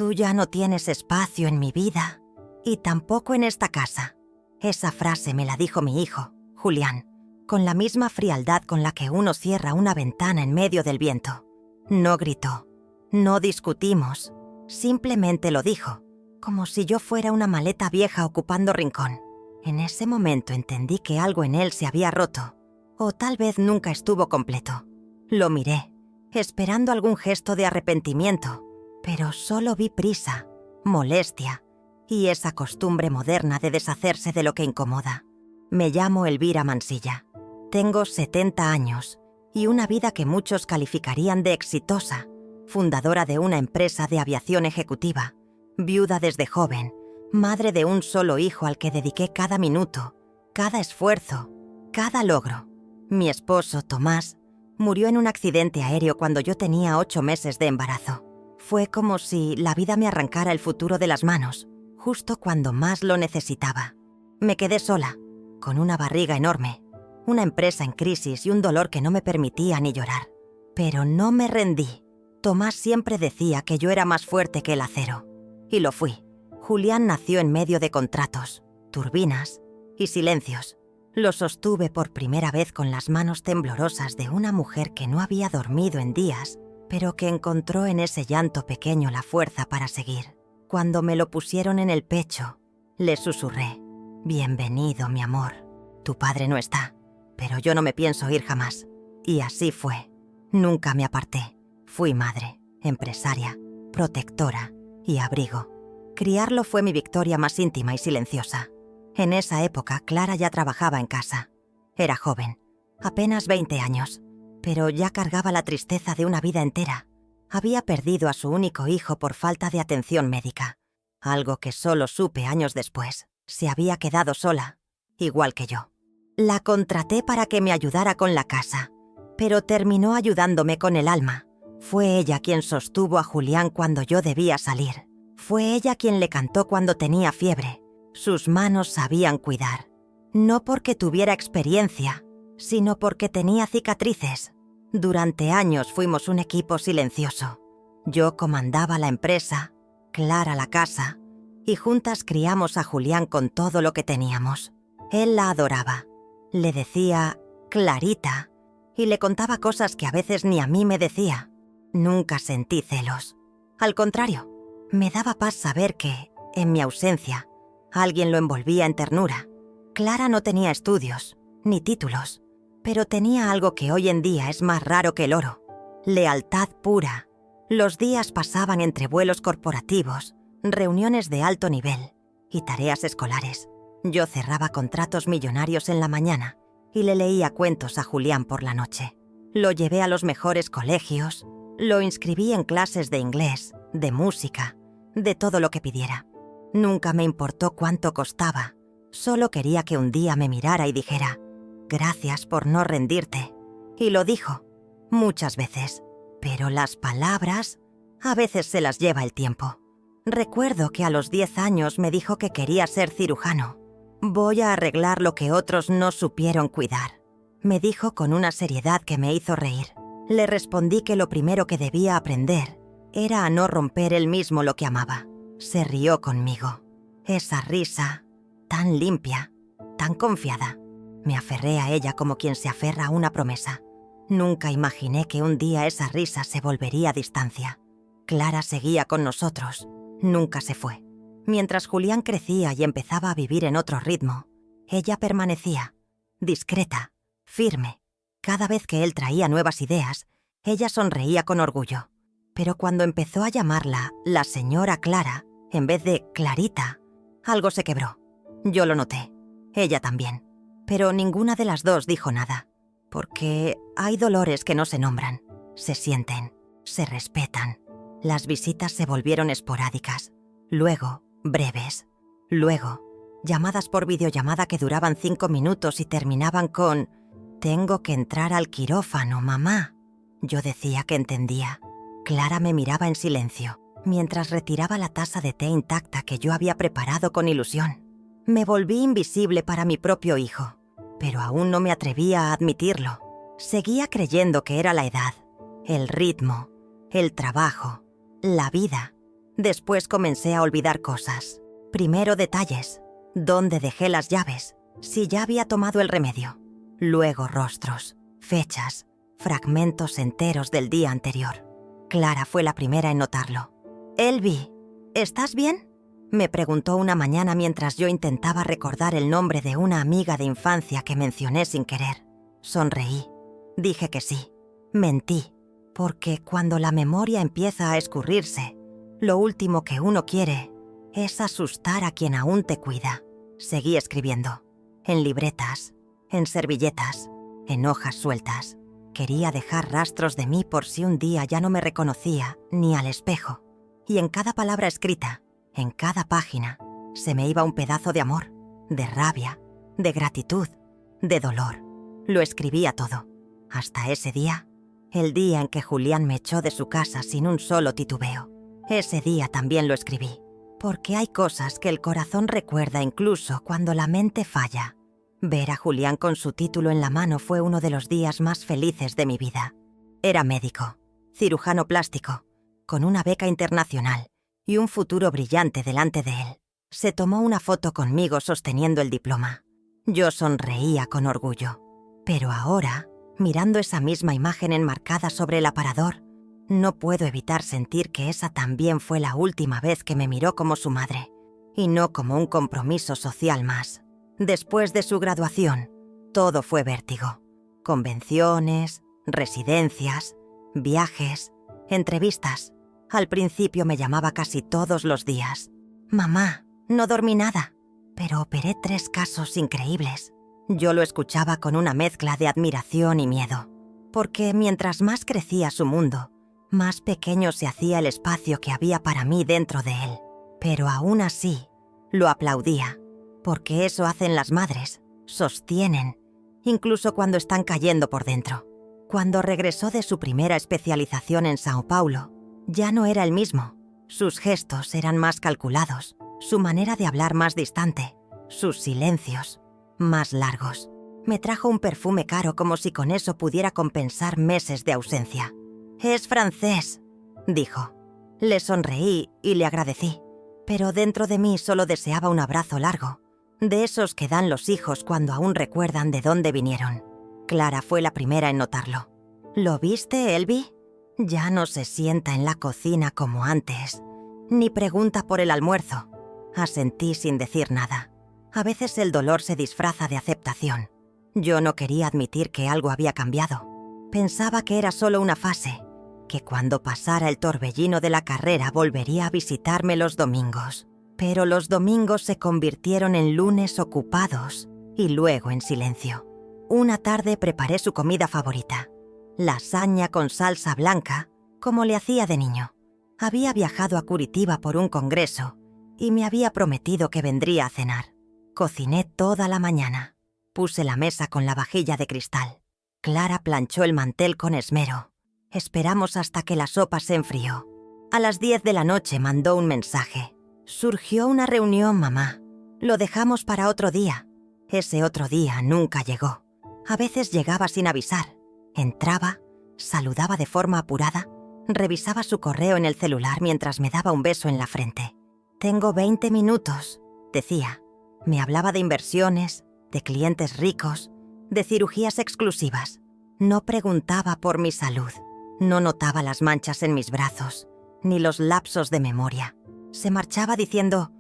Tú ya no tienes espacio en mi vida y tampoco en esta casa. Esa frase me la dijo mi hijo, Julián, con la misma frialdad con la que uno cierra una ventana en medio del viento. No gritó, no discutimos, simplemente lo dijo, como si yo fuera una maleta vieja ocupando rincón. En ese momento entendí que algo en él se había roto, o tal vez nunca estuvo completo. Lo miré, esperando algún gesto de arrepentimiento, pero solo vi prisa, molestia y esa costumbre moderna de deshacerse de lo que incomoda. Me llamo Elvira Mansilla. Tengo 70 años y una vida que muchos calificarían de exitosa, fundadora de una empresa de aviación ejecutiva, viuda desde joven, madre de un solo hijo al que dediqué cada minuto, cada esfuerzo, cada logro. Mi esposo, Tomás, murió en un accidente aéreo cuando yo tenía 8 meses de embarazo. Fue como si la vida me arrancara el futuro de las manos, justo cuando más lo necesitaba. Me quedé sola, con una barriga enorme, una empresa en crisis y un dolor que no me permitía ni llorar. Pero no me rendí. Tomás siempre decía que yo era más fuerte que el acero. Y lo fui. Julián nació en medio de contratos, turbinas y silencios. Lo sostuve por primera vez con las manos temblorosas de una mujer que no había dormido en días, pero que encontró en ese llanto pequeño la fuerza para seguir. Cuando me lo pusieron en el pecho, le susurré: «Bienvenido, mi amor. Tu padre no está, pero yo no me pienso ir jamás». Y así fue. Nunca me aparté. Fui madre, empresaria, protectora y abrigo. Criarlo fue mi victoria más íntima y silenciosa. En esa época, Clara ya trabajaba en casa. Era joven, apenas 20 años, pero ya cargaba la tristeza de una vida entera. Había perdido a su único hijo por falta de atención médica, algo que solo supe años después. Se había quedado sola, igual que yo. La contraté para que me ayudara con la casa, pero terminó ayudándome con el alma. Fue ella quien sostuvo a Julián cuando yo debía salir. Fue ella quien le cantó cuando tenía fiebre. Sus manos sabían cuidar. No porque tuviera experiencia, sino porque tenía cicatrices. Durante años fuimos un equipo silencioso. Yo comandaba la empresa, Clara la casa, y juntas criamos a Julián con todo lo que teníamos. Él la adoraba. Le decía Clarita y le contaba cosas que a veces ni a mí me decía. Nunca sentí celos. Al contrario, me daba paz saber que, en mi ausencia, alguien lo envolvía en ternura. Clara no tenía estudios, ni títulos, pero tenía algo que hoy en día es más raro que el oro: lealtad pura. Los días pasaban entre vuelos corporativos, reuniones de alto nivel y tareas escolares. Yo cerraba contratos millonarios en la mañana y le leía cuentos a Julián por la noche. Lo llevé a los mejores colegios, lo inscribí en clases de inglés, de música, de todo lo que pidiera. Nunca me importó cuánto costaba. Solo quería que un día me mirara y dijera: «Gracias por no rendirte». Y lo dijo, muchas veces. Pero las palabras, a veces se las lleva el tiempo. Recuerdo que a los 10 años me dijo que quería ser cirujano. «Voy a arreglar lo que otros no supieron cuidar», me dijo con una seriedad que me hizo reír. Le respondí que lo primero que debía aprender era a no romper él mismo lo que amaba. Se rió conmigo. Esa risa, tan limpia, tan confiada. Me aferré a ella como quien se aferra a una promesa. Nunca imaginé que un día esa risa se volvería a distancia. Clara seguía con nosotros. Nunca se fue. Mientras Julián crecía y empezaba a vivir en otro ritmo, ella permanecía, discreta, firme. Cada vez que él traía nuevas ideas, ella sonreía con orgullo. Pero cuando empezó a llamarla la señora Clara, en vez de Clarita, algo se quebró. Yo lo noté. Ella también. Pero ninguna de las dos dijo nada. Porque hay dolores que no se nombran, se sienten, se respetan. Las visitas se volvieron esporádicas, luego breves, luego llamadas por videollamada que duraban 5 minutos y terminaban con: «Tengo que entrar al quirófano, mamá». Yo decía que entendía. Clara me miraba en silencio, mientras retiraba la taza de té intacta que yo había preparado con ilusión. Me volví invisible para mi propio hijo, pero aún no me atrevía a admitirlo. Seguía creyendo que era la edad, el ritmo, el trabajo, la vida. Después comencé a olvidar cosas. Primero detalles, dónde dejé las llaves, si ya había tomado el remedio. Luego rostros, fechas, fragmentos enteros del día anterior. Clara fue la primera en notarlo. «Elvi, ¿estás bien?», me preguntó una mañana mientras yo intentaba recordar el nombre de una amiga de infancia que mencioné sin querer. Sonreí. Dije que sí. Mentí, porque cuando la memoria empieza a escurrirse, lo último que uno quiere es asustar a quien aún te cuida. Seguí escribiendo. En libretas, en servilletas, en hojas sueltas. Quería dejar rastros de mí por si un día ya no me reconocía ni al espejo. Y en cada palabra escrita, en cada página, se me iba un pedazo de amor, de rabia, de gratitud, de dolor. Lo escribía todo. Hasta ese día, el día en que Julián me echó de su casa sin un solo titubeo. Ese día también lo escribí, porque hay cosas que el corazón recuerda incluso cuando la mente falla. Ver a Julián con su título en la mano fue uno de los días más felices de mi vida. Era médico, cirujano plástico, con una beca internacional y un futuro brillante delante de él. Se tomó una foto conmigo sosteniendo el diploma. Yo sonreía con orgullo. Pero ahora, mirando esa misma imagen enmarcada sobre el aparador, no puedo evitar sentir que esa también fue la última vez que me miró como su madre, y no como un compromiso social más. Después de su graduación, todo fue vértigo. Convenciones, residencias, viajes, entrevistas. Al principio me llamaba casi todos los días. «Mamá, no dormí nada, pero operé 3 casos increíbles». Yo lo escuchaba con una mezcla de admiración y miedo, porque mientras más crecía su mundo, más pequeño se hacía el espacio que había para mí dentro de él. Pero aún así, lo aplaudía, porque eso hacen las madres, sostienen, incluso cuando están cayendo por dentro. Cuando regresó de su primera especialización en Sao Paulo, ya no era el mismo. Sus gestos eran más calculados, su manera de hablar más distante, sus silencios más largos. Me trajo un perfume caro como si con eso pudiera compensar meses de ausencia. «Es francés», dijo. Le sonreí y le agradecí, pero dentro de mí solo deseaba un abrazo largo, de esos que dan los hijos cuando aún recuerdan de dónde vinieron. Clara fue la primera en notarlo. «¿Lo viste, Elvi? Ya no se sienta en la cocina como antes, ni pregunta por el almuerzo». Asentí sin decir nada. A veces el dolor se disfraza de aceptación. Yo no quería admitir que algo había cambiado. Pensaba que era solo una fase, que cuando pasara el torbellino de la carrera volvería a visitarme los domingos. Pero los domingos se convirtieron en lunes ocupados y luego en silencio. Una tarde preparé su comida favorita, lasaña con salsa blanca, como le hacía de niño. Había viajado a Curitiba por un congreso y me había prometido que vendría a cenar. Cociné toda la mañana. Puse la mesa con la vajilla de cristal. Clara planchó el mantel con esmero. Esperamos hasta que la sopa se enfrió. A las 10 de la noche mandó un mensaje. «Surgió una reunión, mamá. Lo dejamos para otro día». Ese otro día nunca llegó. A veces llegaba sin avisar. Entraba, saludaba de forma apurada, revisaba su correo en el celular mientras me daba un beso en la frente. «Tengo 20 minutos», decía. Me hablaba de inversiones, de clientes ricos, de cirugías exclusivas. No preguntaba por mi salud. No notaba las manchas en mis brazos, ni los lapsos de memoria. Se marchaba diciendo,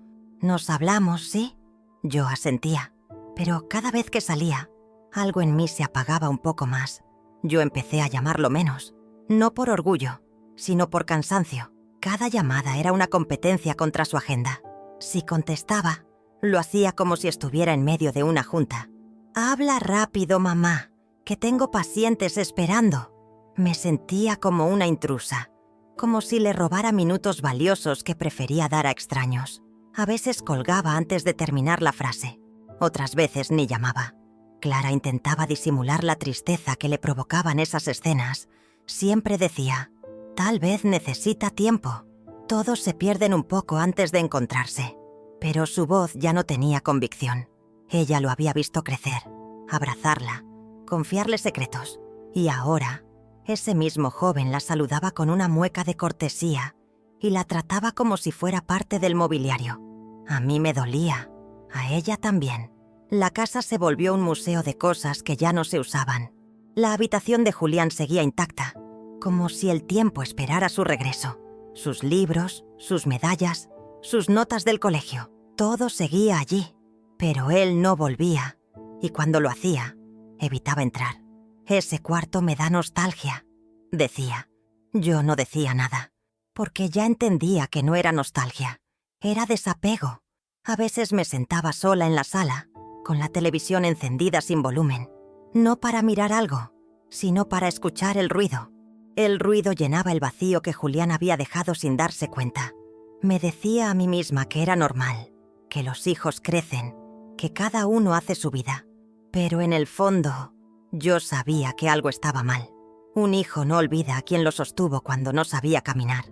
«Nos hablamos, ¿sí?». Yo asentía, pero cada vez que salía, algo en mí se apagaba un poco más. Yo empecé a llamarlo menos, no por orgullo, sino por cansancio. Cada llamada era una competencia contra su agenda. Si contestaba, lo hacía como si estuviera en medio de una junta. «Habla rápido, mamá, que tengo pacientes esperando». Me sentía como una intrusa, como si le robara minutos valiosos que prefería dar a extraños. A veces colgaba antes de terminar la frase, otras veces ni llamaba. Clara intentaba disimular la tristeza que le provocaban esas escenas. Siempre decía, «Tal vez necesita tiempo. Todos se pierden un poco antes de encontrarse». Pero su voz ya no tenía convicción. Ella lo había visto crecer, abrazarla, confiarle secretos. Y ahora, ese mismo joven la saludaba con una mueca de cortesía y la trataba como si fuera parte del mobiliario. A mí me dolía, a ella también. La casa se volvió un museo de cosas que ya no se usaban. La habitación de Julián seguía intacta, como si el tiempo esperara su regreso. Sus libros, sus medallas, sus notas del colegio, todo seguía allí. Pero él no volvía, y cuando lo hacía, evitaba entrar. Ese cuarto me da nostalgia, decía. Yo no decía nada, porque ya entendía que no era nostalgia, era desapego. A veces me sentaba sola en la sala, con la televisión encendida sin volumen, no para mirar algo, sino para escuchar el ruido. El ruido llenaba el vacío que Julián había dejado sin darse cuenta. Me decía a mí misma que era normal, que los hijos crecen, que cada uno hace su vida. Pero en el fondo, yo sabía que algo estaba mal. Un hijo no olvida a quien lo sostuvo cuando no sabía caminar.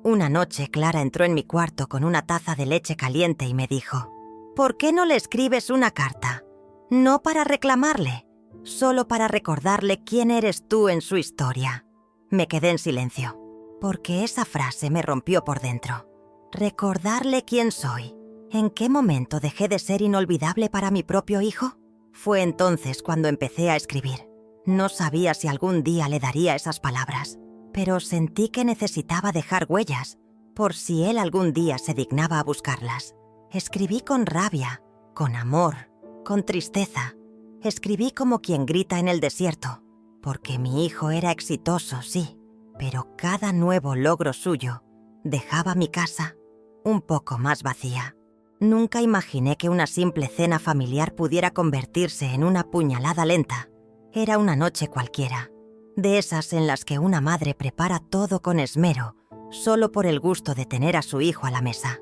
Una noche Clara entró en mi cuarto con una taza de leche caliente y me dijo: ¿por qué no le escribes una carta? No para reclamarle, solo para recordarle quién eres tú en su historia. Me quedé en silencio, porque esa frase me rompió por dentro. ¿Recordarle quién soy? ¿En qué momento dejé de ser inolvidable para mi propio hijo? Fue entonces cuando empecé a escribir. No sabía si algún día le daría esas palabras, pero sentí que necesitaba dejar huellas, por si él algún día se dignaba a buscarlas. Escribí con rabia, con amor, con tristeza. Escribí como quien grita en el desierto, porque mi hijo era exitoso, sí, pero cada nuevo logro suyo dejaba mi casa un poco más vacía. Nunca imaginé que una simple cena familiar pudiera convertirse en una puñalada lenta. Era una noche cualquiera, de esas en las que una madre prepara todo con esmero, solo por el gusto de tener a su hijo a la mesa.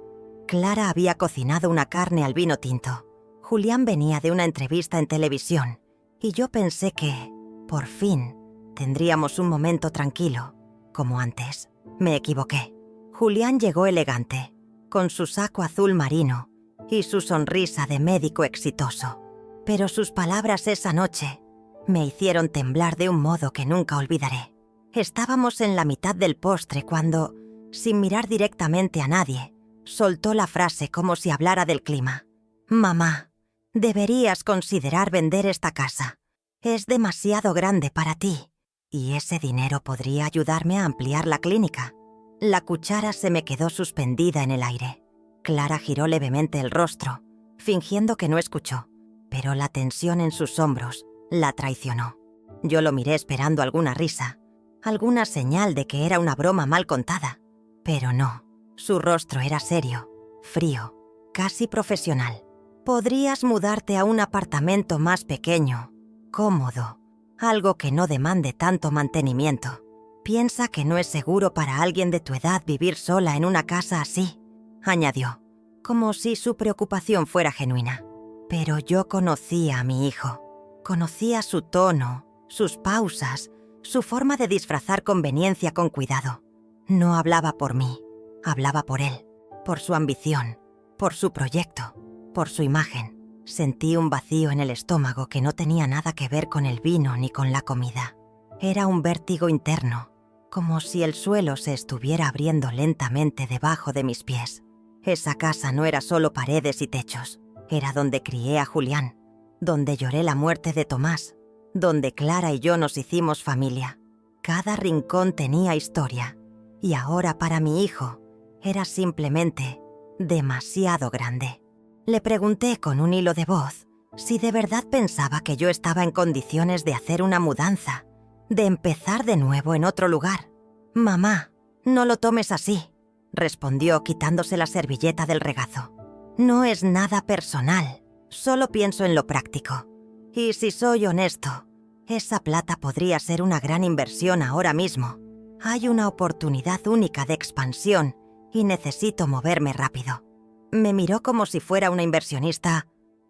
Clara había cocinado una carne al vino tinto. Julián venía de una entrevista en televisión, y yo pensé que, por fin, tendríamos un momento tranquilo, como antes. Me equivoqué. Julián llegó elegante, con su saco azul marino y su sonrisa de médico exitoso. Pero sus palabras esa noche me hicieron temblar de un modo que nunca olvidaré. Estábamos en la mitad del postre cuando, sin mirar directamente a nadie, soltó la frase como si hablara del clima. «Mamá, deberías considerar vender esta casa. Es demasiado grande para ti, y ese dinero podría ayudarme a ampliar la clínica». La cuchara se me quedó suspendida en el aire. Clara giró levemente el rostro, fingiendo que no escuchó, pero la tensión en sus hombros la traicionó. Yo lo miré esperando alguna risa, alguna señal de que era una broma mal contada. Pero no, su rostro era serio, frío, casi profesional. Podrías mudarte a un apartamento más pequeño, cómodo, algo que no demande tanto mantenimiento. Piensa que no es seguro para alguien de tu edad vivir sola en una casa así, añadió, como si su preocupación fuera genuina. Pero yo conocía a mi hijo. Conocía su tono, sus pausas, su forma de disfrazar conveniencia con cuidado. No hablaba por mí, hablaba por él, por su ambición, por su proyecto, por su imagen. Sentí un vacío en el estómago que no tenía nada que ver con el vino ni con la comida. Era un vértigo interno, como si el suelo se estuviera abriendo lentamente debajo de mis pies. Esa casa no era solo paredes y techos, era donde crié a Julián, donde lloré la muerte de Tomás, donde Clara y yo nos hicimos familia. Cada rincón tenía historia, y ahora para mi hijo era simplemente demasiado grande. Le pregunté con un hilo de voz si de verdad pensaba que yo estaba en condiciones de hacer una mudanza, de empezar de nuevo en otro lugar. «Mamá, no lo tomes así», respondió quitándose la servilleta del regazo. «No es nada personal, solo pienso en lo práctico. Y si soy honesto, esa plata podría ser una gran inversión ahora mismo. Hay una oportunidad única de expansión y necesito moverme rápido». Me miró como si fuera una inversionista,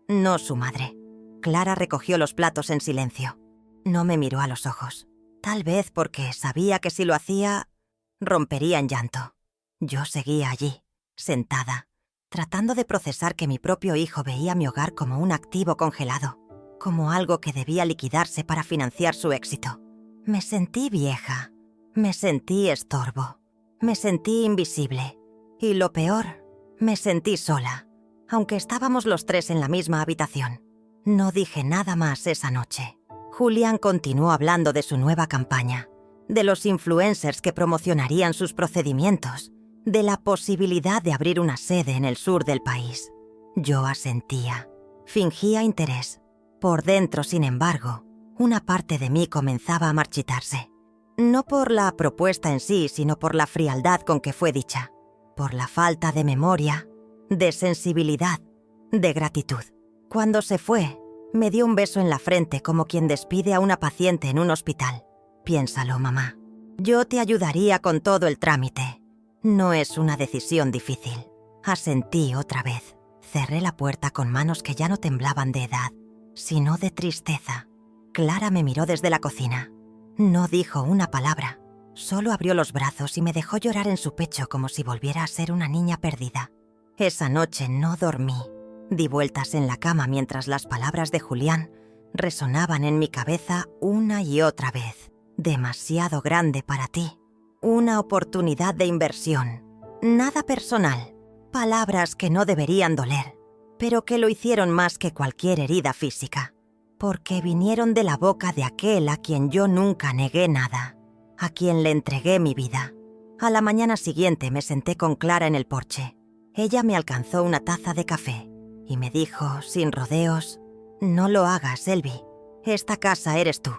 no su madre. Clara recogió los platos en silencio. No me miró a los ojos. Tal vez porque sabía que si lo hacía, rompería en llanto. Yo seguía allí, sentada, tratando de procesar que mi propio hijo veía mi hogar como un activo congelado, como algo que debía liquidarse para financiar su éxito. Me sentí vieja, me sentí estorbo. Me sentí invisible. Y lo peor, me sentí sola, aunque estábamos los tres en la misma habitación. No dije nada más esa noche. Julián continuó hablando de su nueva campaña, de los influencers que promocionarían sus procedimientos, de la posibilidad de abrir una sede en el sur del país. Yo asentía. Fingía interés. Por dentro, sin embargo, una parte de mí comenzaba a marchitarse. No por la propuesta en sí, sino por la frialdad con que fue dicha, por la falta de memoria, de sensibilidad, de gratitud. Cuando se fue, me dio un beso en la frente como quien despide a una paciente en un hospital. Piénsalo, mamá. Yo te ayudaría con todo el trámite. No es una decisión difícil. Asentí otra vez. Cerré la puerta con manos que ya no temblaban de edad, sino de tristeza. Clara me miró desde la cocina. No dijo una palabra. Solo abrió los brazos y me dejó llorar en su pecho como si volviera a ser una niña perdida. Esa noche no dormí. Di vueltas en la cama mientras las palabras de Julián resonaban en mi cabeza una y otra vez. Demasiado grande para ti. Una oportunidad de inversión. Nada personal. Palabras que no deberían doler, pero que lo hicieron más que cualquier herida física. Porque vinieron de la boca de aquel a quien yo nunca negué nada. A quien le entregué mi vida. A la mañana siguiente me senté con Clara en el porche. Ella me alcanzó una taza de café y me dijo, sin rodeos, «No lo hagas, Elvi. Esta casa eres tú».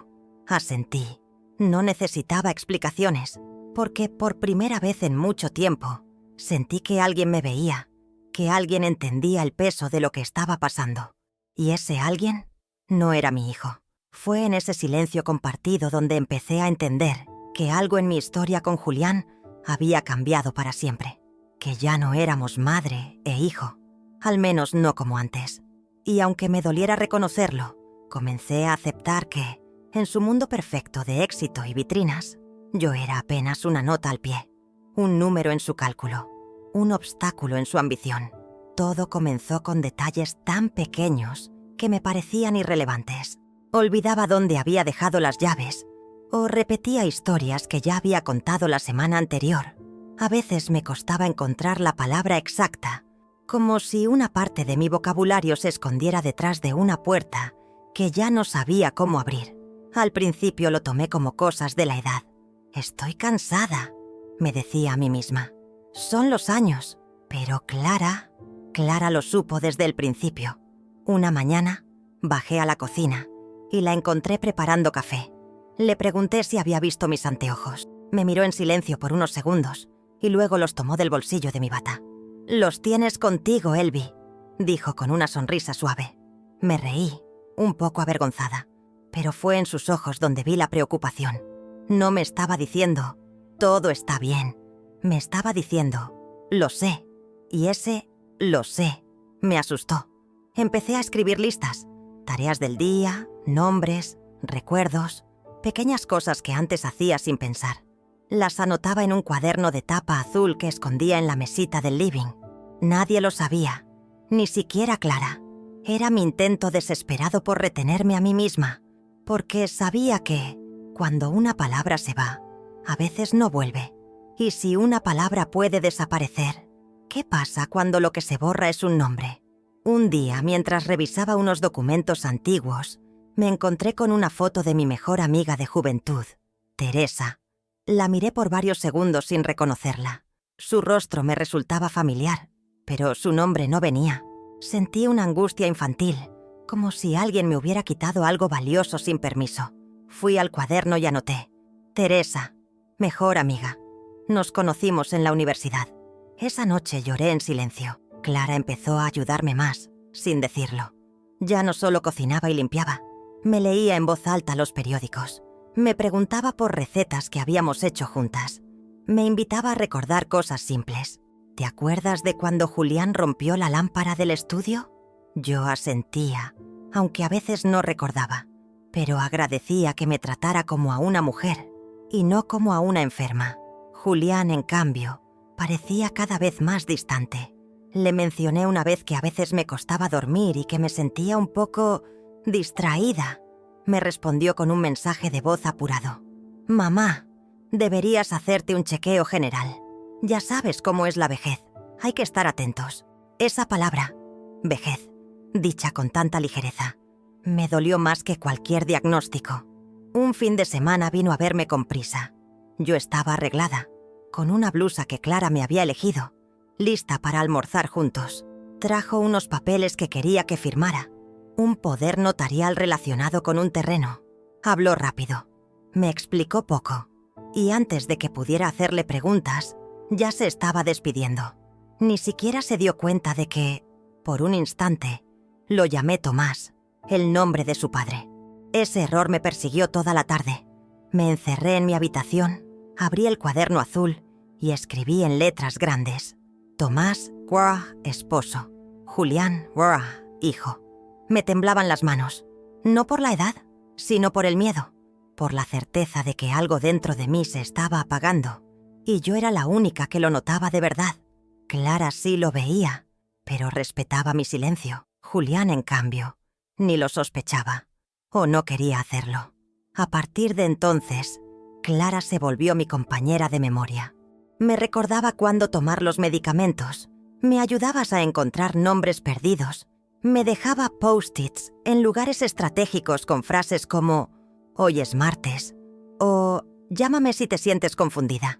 Asentí. No necesitaba explicaciones, porque por primera vez en mucho tiempo sentí que alguien me veía, que alguien entendía el peso de lo que estaba pasando. Y ese alguien no era mi hijo. Fue en ese silencio compartido donde empecé a entender que algo en mi historia con Julián había cambiado para siempre, que ya no éramos madre e hijo, al menos no como antes. Y aunque me doliera reconocerlo, comencé a aceptar que, en su mundo perfecto de éxito y vitrinas, yo era apenas una nota al pie, un número en su cálculo, un obstáculo en su ambición. Todo comenzó con detalles tan pequeños que me parecían irrelevantes. Olvidaba dónde había dejado las llaves o repetía historias que ya había contado la semana anterior. A veces me costaba encontrar la palabra exacta, como si una parte de mi vocabulario se escondiera detrás de una puerta que ya no sabía cómo abrir. Al principio lo tomé como cosas de la edad. «Estoy cansada», me decía a mí misma. «Son los años». Pero Clara lo supo desde el principio. Una mañana bajé a la cocina y la encontré preparando café. Le pregunté si había visto mis anteojos. Me miró en silencio por unos segundos y luego los tomó del bolsillo de mi bata. «Los tienes contigo, Elvi», dijo con una sonrisa suave. Me reí, un poco avergonzada, pero fue en sus ojos donde vi la preocupación. No me estaba diciendo, «Todo está bien». Me estaba diciendo, «Lo sé». Y ese «lo sé» me asustó. Empecé a escribir listas, tareas del día, nombres, recuerdos, pequeñas cosas que antes hacía sin pensar. Las anotaba en un cuaderno de tapa azul que escondía en la mesita del living. Nadie lo sabía, ni siquiera Clara. Era mi intento desesperado por retenerme a mí misma, porque sabía que, cuando una palabra se va, a veces no vuelve. Y si una palabra puede desaparecer, ¿qué pasa cuando lo que se borra es un nombre? Un día, mientras revisaba unos documentos antiguos, me encontré con una foto de mi mejor amiga de juventud, Teresa. La miré por varios segundos sin reconocerla. Su rostro me resultaba familiar, pero su nombre no venía. Sentí una angustia infantil, como si alguien me hubiera quitado algo valioso sin permiso. Fui al cuaderno y anoté: «Teresa, mejor amiga». Nos conocimos en la universidad. Esa noche lloré en silencio. Clara empezó a ayudarme más, sin decirlo. Ya no solo cocinaba y limpiaba, me leía en voz alta los periódicos. Me preguntaba por recetas que habíamos hecho juntas. Me invitaba a recordar cosas simples. «¿Te acuerdas de cuando Julián rompió la lámpara del estudio?». Yo asentía, aunque a veces no recordaba, pero agradecía que me tratara como a una mujer y no como a una enferma. Julián, en cambio, parecía cada vez más distante. Le mencioné una vez que a veces me costaba dormir y que me sentía un poco distraída. Me respondió con un mensaje de voz apurado: «Mamá, deberías hacerte un chequeo general». Ya sabes cómo es la vejez. Hay que estar atentos. Esa palabra, vejez, dicha con tanta ligereza, me dolió más que cualquier diagnóstico. Un fin de semana vino a verme con prisa. Yo estaba arreglada, con una blusa que Clara me había elegido, lista para almorzar juntos. Trajo unos papeles que quería que firmara, un poder notarial relacionado con un terreno. Habló rápido, me explicó poco, y antes de que pudiera hacerle preguntas, ya se estaba despidiendo. Ni siquiera se dio cuenta de que, por un instante, lo llamé Tomás, el nombre de su padre. Ese error me persiguió toda la tarde. Me encerré en mi habitación, abrí el cuaderno azul y escribí en letras grandes: Tomás Wara, esposo. Julián Wara, hijo. Me temblaban las manos, no por la edad, sino por el miedo, por la certeza de que algo dentro de mí se estaba apagando, y yo era la única que lo notaba de verdad. Clara sí lo veía, pero respetaba mi silencio. Julián, en cambio, ni lo sospechaba, o no quería hacerlo. A partir de entonces, Clara se volvió mi compañera de memoria. Me recordaba cuándo tomar los medicamentos, me ayudabas a encontrar nombres perdidos, me dejaba post-its en lugares estratégicos con frases como «Hoy es martes» o «Llámame si te sientes confundida».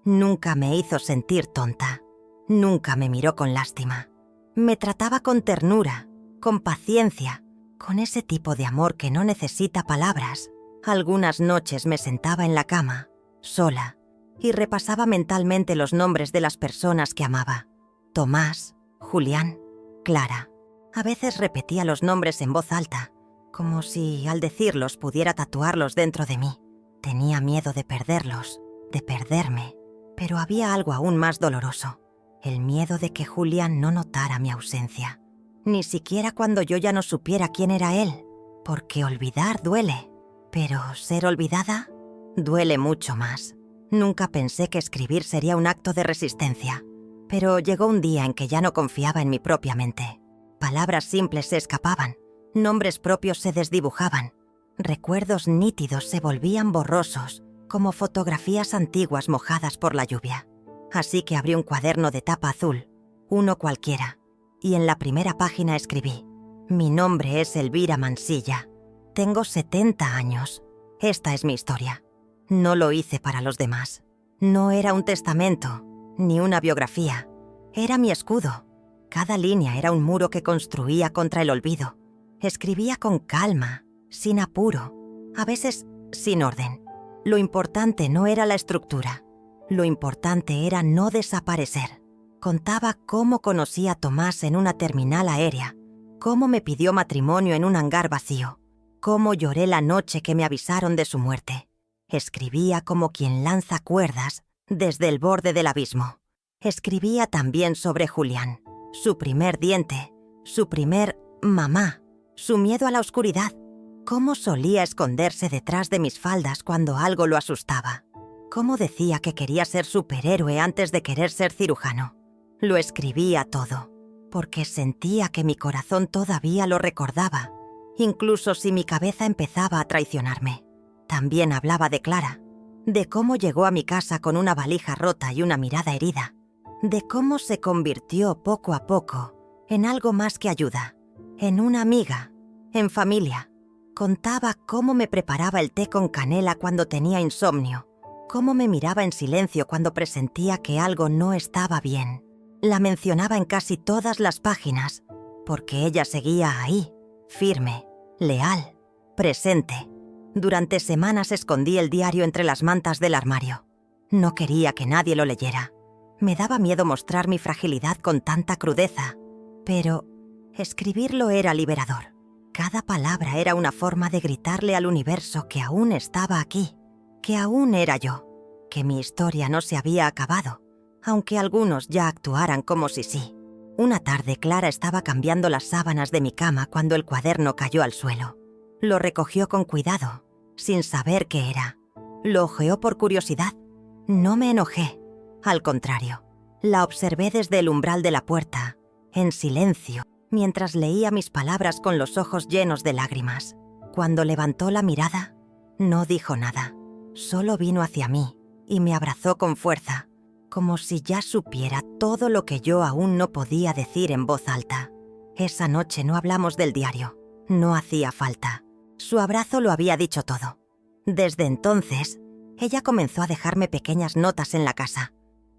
Nunca me hizo sentir tonta, nunca me miró con lástima. Me trataba con ternura, con paciencia, con ese tipo de amor que no necesita palabras. Algunas noches me sentaba en la cama, sola, y repasaba mentalmente los nombres de las personas que amaba. Tomás, Julián, Clara. A veces repetía los nombres en voz alta, como si al decirlos pudiera tatuarlos dentro de mí. Tenía miedo de perderlos, de perderme, pero había algo aún más doloroso: el miedo de que Julián no notara mi ausencia, ni siquiera cuando yo ya no supiera quién era él, porque olvidar duele, pero ser olvidada duele mucho más. Nunca pensé que escribir sería un acto de resistencia, pero llegó un día en que ya no confiaba en mi propia mente. Palabras simples se escapaban, nombres propios se desdibujaban, recuerdos nítidos se volvían borrosos, como fotografías antiguas mojadas por la lluvia. Así que abrí un cuaderno de tapa azul, uno cualquiera, y en la primera página escribí: Mi nombre es Elvira Mansilla. Tengo 70 años. Esta es mi historia. No lo hice para los demás. No era un testamento, ni una biografía. Era mi escudo. Cada línea era un muro que construía contra el olvido. Escribía con calma, sin apuro, a veces sin orden. Lo importante no era la estructura. Lo importante era no desaparecer. Contaba cómo conocí a Tomás en una terminal aérea, cómo me pidió matrimonio en un hangar vacío, cómo lloré la noche que me avisaron de su muerte. Escribía como quien lanza cuerdas desde el borde del abismo. Escribía también sobre Julián, su primer diente, su primer mamá, su miedo a la oscuridad, cómo solía esconderse detrás de mis faldas cuando algo lo asustaba, cómo decía que quería ser superhéroe antes de querer ser cirujano. Lo escribía todo, porque sentía que mi corazón todavía lo recordaba, incluso si mi cabeza empezaba a traicionarme. También hablaba de Clara, de cómo llegó a mi casa con una valija rota y una mirada herida, de cómo se convirtió poco a poco en algo más que ayuda, en una amiga, en familia. Contaba cómo me preparaba el té con canela cuando tenía insomnio, cómo me miraba en silencio cuando presentía que algo no estaba bien. La mencionaba en casi todas las páginas, porque ella seguía ahí, firme, leal, presente. Durante semanas escondí el diario entre las mantas del armario. No quería que nadie lo leyera. Me daba miedo mostrar mi fragilidad con tanta crudeza, pero escribirlo era liberador. Cada palabra era una forma de gritarle al universo que aún estaba aquí, que aún era yo, que mi historia no se había acabado, aunque algunos ya actuaran como si sí. Una tarde Clara estaba cambiando las sábanas de mi cama cuando el cuaderno cayó al suelo. Lo recogió con cuidado, sin saber qué era. Lo hojeó por curiosidad. No me enojé. Al contrario, la observé desde el umbral de la puerta, en silencio, mientras leía mis palabras con los ojos llenos de lágrimas. Cuando levantó la mirada, no dijo nada. Solo vino hacia mí y me abrazó con fuerza, como si ya supiera todo lo que yo aún no podía decir en voz alta. Esa noche no hablamos del diario. No hacía falta. Su abrazo lo había dicho todo. Desde entonces, ella comenzó a dejarme pequeñas notas en la casa.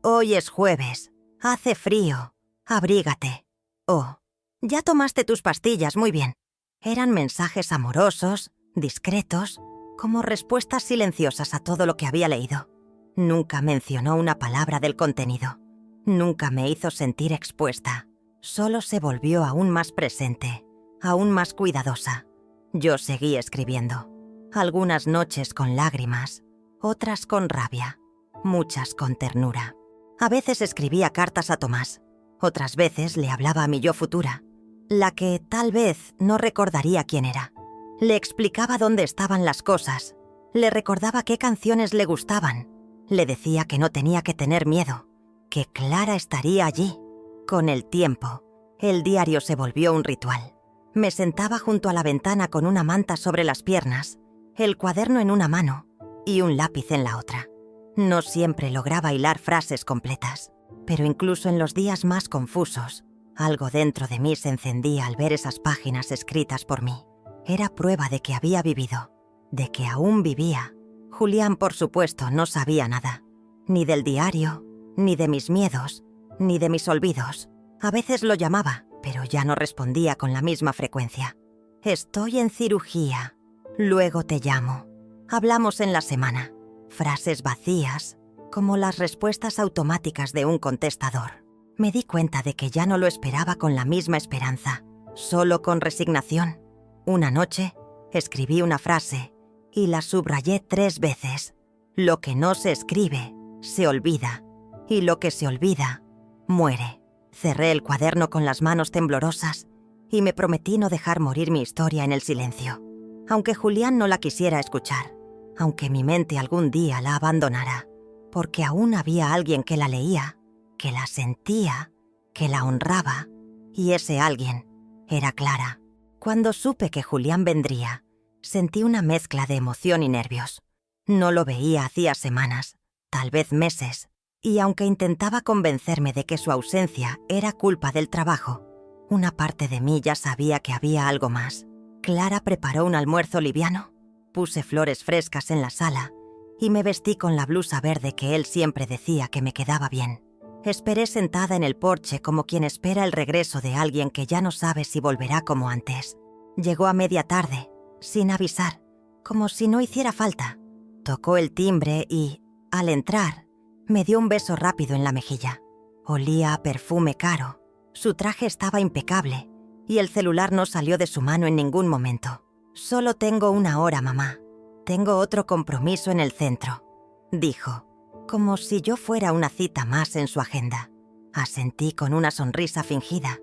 Hoy es jueves. Hace frío. Abrígate. Oh, ya tomaste tus pastillas, muy bien. Eran mensajes amorosos, discretos, como respuestas silenciosas a todo lo que había leído. Nunca mencionó una palabra del contenido. Nunca me hizo sentir expuesta. Solo se volvió aún más presente, aún más cuidadosa. Yo seguí escribiendo. Algunas noches con lágrimas, otras con rabia, muchas con ternura. A veces escribía cartas a Tomás, otras veces le hablaba a mi yo futura, la que tal vez no recordaría quién era. Le explicaba dónde estaban las cosas, le recordaba qué canciones le gustaban, le decía que no tenía que tener miedo, que Clara estaría allí. Con el tiempo, el diario se volvió un ritual. Me sentaba junto a la ventana con una manta sobre las piernas, el cuaderno en una mano y un lápiz en la otra. No siempre lograba hilar frases completas, pero incluso en los días más confusos, algo dentro de mí se encendía al ver esas páginas escritas por mí. Era prueba de que había vivido, de que aún vivía. Julián, por supuesto, no sabía nada, ni del diario, ni de mis miedos, ni de mis olvidos. A veces lo llamaba, pero ya no respondía con la misma frecuencia. Estoy en cirugía. Luego te llamo. Hablamos en la semana. Frases vacías, como las respuestas automáticas de un contestador. Me di cuenta de que ya no lo esperaba con la misma esperanza, solo con resignación. Una noche, escribí una frase y la subrayé 3 veces. Lo que no se escribe, se olvida. Y lo que se olvida, muere. Cerré el cuaderno con las manos temblorosas y me prometí no dejar morir mi historia en el silencio. Aunque Julián no la quisiera escuchar, aunque mi mente algún día la abandonara, porque aún había alguien que la leía, que la sentía, que la honraba, y ese alguien era Clara. Cuando supe que Julián vendría, sentí una mezcla de emoción y nervios. No lo veía hacía semanas, tal vez meses, y aunque intentaba convencerme de que su ausencia era culpa del trabajo, una parte de mí ya sabía que había algo más. Clara preparó un almuerzo liviano, puse flores frescas en la sala y me vestí con la blusa verde que él siempre decía que me quedaba bien. Esperé sentada en el porche como quien espera el regreso de alguien que ya no sabe si volverá como antes. Llegó a media tarde, sin avisar, como si no hiciera falta. Tocó el timbre y, al entrar, me dio un beso rápido en la mejilla. Olía a perfume caro, su traje estaba impecable y el celular no salió de su mano en ningún momento. «Solo tengo 1 hora, mamá. Tengo otro compromiso en el centro», dijo, como si yo fuera una cita más en su agenda. Asentí con una sonrisa fingida.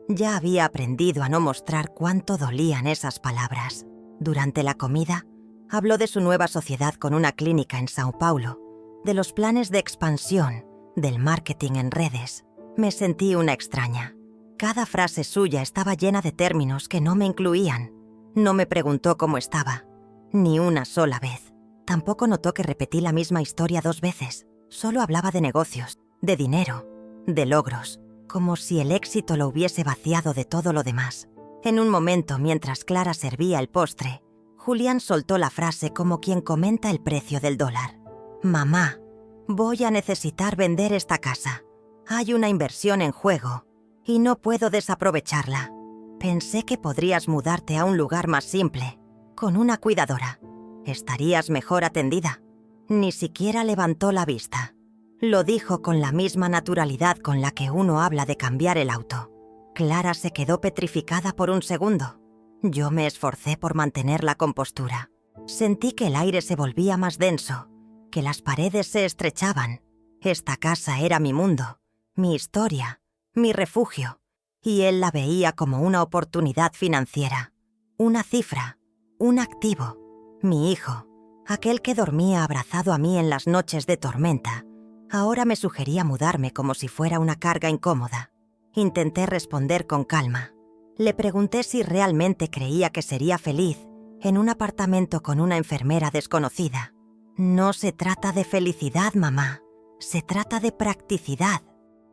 Ya había aprendido a no mostrar cuánto dolían esas palabras. Durante la comida, habló de su nueva sociedad con una clínica en Sao Paulo, de los planes de expansión, del marketing en redes. Me sentí una extraña. Cada frase suya estaba llena de términos que no me incluían. No me preguntó cómo estaba, ni una sola vez. Tampoco notó que repetí la misma historia 2 veces. Solo hablaba de negocios, de dinero, de logros, como si el éxito lo hubiese vaciado de todo lo demás. En un momento, mientras Clara servía el postre, Julián soltó la frase como quien comenta el precio del dólar. «Mamá, voy a necesitar vender esta casa. Hay una inversión en juego y no puedo desaprovecharla. Pensé que podrías mudarte a un lugar más simple, con una cuidadora. Estarías mejor atendida». Ni siquiera levantó la vista. Lo dijo con la misma naturalidad con la que uno habla de cambiar el auto. Clara se quedó petrificada por un segundo. Yo me esforcé por mantener la compostura. Sentí que el aire se volvía más denso, que las paredes se estrechaban. Esta casa era mi mundo, mi historia, mi refugio, y él la veía como una oportunidad financiera, una cifra, un activo. Mi hijo, aquel que dormía abrazado a mí en las noches de tormenta, ahora me sugería mudarme como si fuera una carga incómoda. Intenté responder con calma. Le pregunté si realmente creía que sería feliz en un apartamento con una enfermera desconocida. «No se trata de felicidad, mamá. Se trata de practicidad.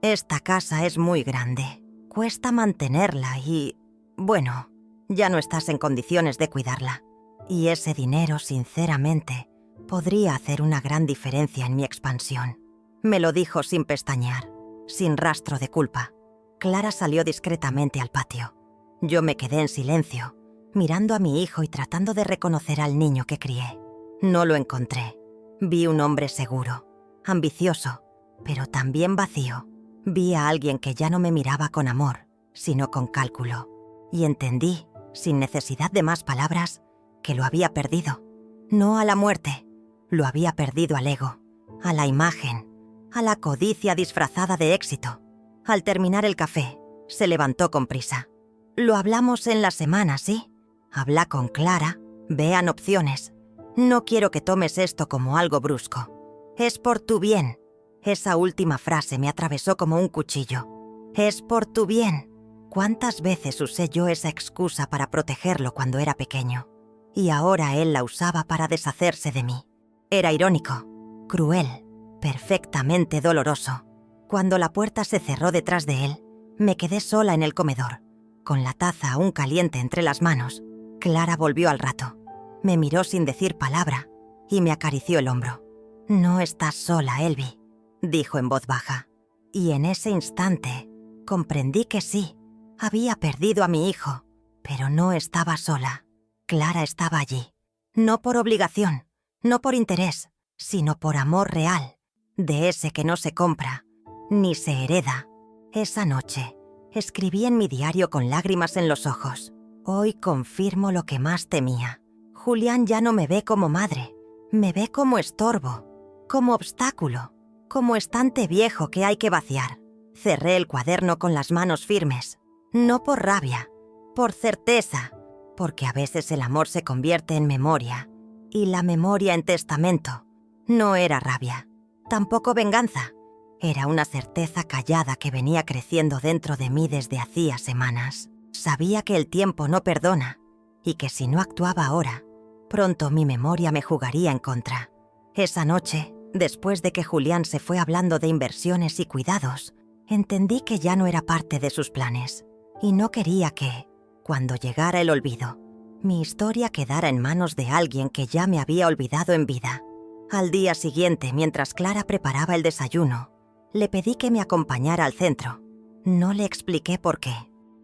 Esta casa es muy grande. Cuesta mantenerla y... bueno, ya no estás en condiciones de cuidarla. Y ese dinero, sinceramente, podría hacer una gran diferencia en mi expansión. Me lo dijo sin pestañear, sin rastro de culpa. Clara salió discretamente al patio. Yo me quedé en silencio, mirando a mi hijo y tratando de reconocer al niño que crié. No lo encontré. Vi un hombre seguro, ambicioso, pero también vacío. Vi a alguien que ya no me miraba con amor, sino con cálculo. Y entendí, sin necesidad de más palabras, que lo había perdido. No a la muerte, lo había perdido al ego, a la imagen, a la codicia disfrazada de éxito. Al terminar el café, se levantó con prisa. Lo hablamos en la semana, ¿sí? Habla con Clara, vean opciones. No quiero que tomes esto como algo brusco. Es por tu bien. Esa última frase me atravesó como un cuchillo. Es por tu bien. ¿Cuántas veces usé yo esa excusa para protegerlo cuando era pequeño? Y ahora él la usaba para deshacerse de mí. Era irónico, cruel, perfectamente doloroso. Cuando la puerta se cerró detrás de él, me quedé sola en el comedor, con la taza aún caliente entre las manos. Clara volvió al rato. Me miró sin decir palabra y me acarició el hombro. «No estás sola, Elvi», dijo en voz baja. Y en ese instante comprendí que sí, había perdido a mi hijo, pero no estaba sola. Clara estaba allí, no por obligación, no por interés, sino por amor real, de ese que no se compra, ni se hereda. Esa noche, escribí en mi diario con lágrimas en los ojos. Hoy confirmo lo que más temía. Julián ya no me ve como madre, me ve como estorbo, como obstáculo, como estante viejo que hay que vaciar. Cerré el cuaderno con las manos firmes, no por rabia, por certeza, porque a veces el amor se convierte en memoria, y la memoria en testamento. No era rabia, tampoco venganza. Era una certeza callada que venía creciendo dentro de mí desde hacía semanas. Sabía que el tiempo no perdona, y que si no actuaba ahora, pronto mi memoria me jugaría en contra. Esa noche, después de que Julián se fue hablando de inversiones y cuidados, entendí que ya no era parte de sus planes, y no quería que, cuando llegara el olvido, mi historia quedara en manos de alguien que ya me había olvidado en vida. Al día siguiente, mientras Clara preparaba el desayuno, le pedí que me acompañara al centro. No le expliqué por qué.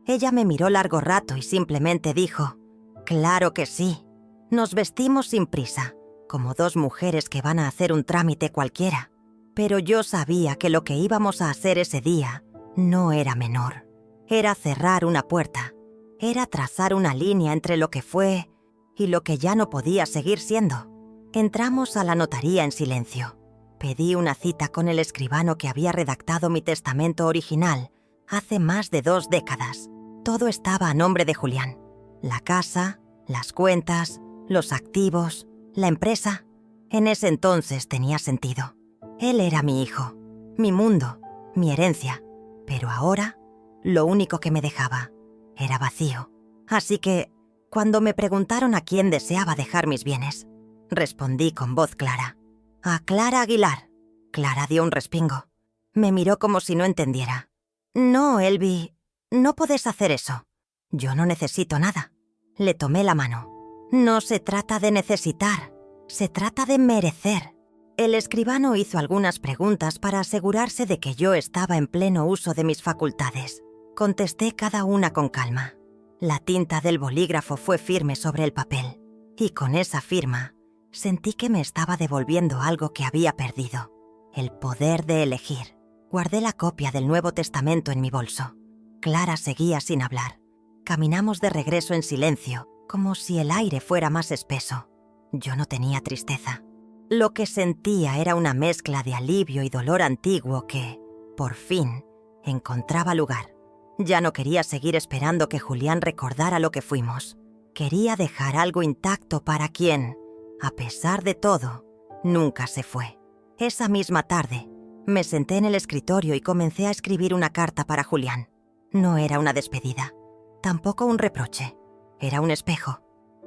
Ella me miró largo rato y simplemente dijo, «Claro que sí». Nos vestimos sin prisa, como dos mujeres que van a hacer un trámite cualquiera. Pero yo sabía que lo que íbamos a hacer ese día no era menor. Era cerrar una puerta. Era trazar una línea entre lo que fue y lo que ya no podía seguir siendo. Entramos a la notaría en silencio. Pedí una cita con el escribano que había redactado mi testamento original hace más de 2 décadas. Todo estaba a nombre de Julián. La casa, las cuentas, los activos, la empresa. En ese entonces tenía sentido. Él era mi hijo, mi mundo, mi herencia. Pero ahora, lo único que me dejaba era vacío. Así que, cuando me preguntaron a quién deseaba dejar mis bienes, respondí con voz clara. «A Clara Aguilar». Clara dio un respingo. Me miró como si no entendiera. «No, Elvi, no podés hacer eso. Yo no necesito nada». Le tomé la mano. «No se trata de necesitar, se trata de merecer». El escribano hizo algunas preguntas para asegurarse de que yo estaba en pleno uso de mis facultades. Contesté cada una con calma. La tinta del bolígrafo fue firme sobre el papel, y con esa firma sentí que me estaba devolviendo algo que había perdido, el poder de elegir. Guardé la copia del Nuevo Testamento en mi bolso. Clara seguía sin hablar. Caminamos de regreso en silencio, como si el aire fuera más espeso. Yo no tenía tristeza. Lo que sentía era una mezcla de alivio y dolor antiguo que, por fin, encontraba lugar. Ya no quería seguir esperando que Julián recordara lo que fuimos. Quería dejar algo intacto para quien, a pesar de todo, nunca se fue. Esa misma tarde, me senté en el escritorio y comencé a escribir una carta para Julián. No era una despedida, tampoco un reproche. Era un espejo.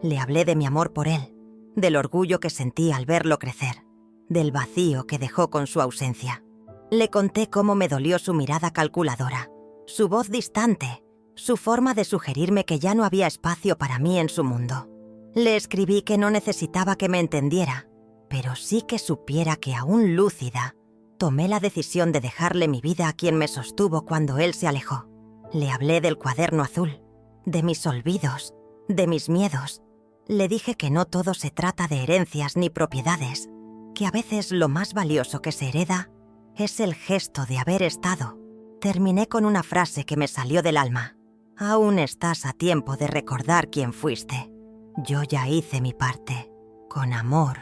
Le hablé de mi amor por él, del orgullo que sentí al verlo crecer, del vacío que dejó con su ausencia. Le conté cómo me dolió su mirada calculadora, su voz distante, su forma de sugerirme que ya no había espacio para mí en su mundo. Le escribí que no necesitaba que me entendiera, pero sí que supiera que aún lúcida, tomé la decisión de dejarle mi vida a quien me sostuvo cuando él se alejó. Le hablé del cuaderno azul, de mis olvidos, de mis miedos. Le dije que no todo se trata de herencias ni propiedades, que a veces lo más valioso que se hereda es el gesto de haber estado. Terminé con una frase que me salió del alma. Aún estás a tiempo de recordar quién fuiste. Yo ya hice mi parte. Con amor,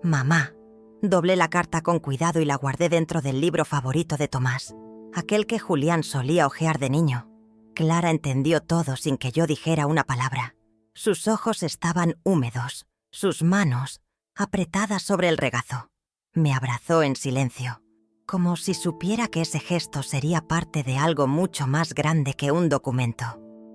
mamá. Doblé la carta con cuidado y la guardé dentro del libro favorito de Tomás, aquel que Julián solía hojear de niño. Clara entendió todo sin que yo dijera una palabra. Sus ojos estaban húmedos, sus manos apretadas sobre el regazo. Me abrazó en silencio, como si supiera que ese gesto sería parte de algo mucho más grande que un documento.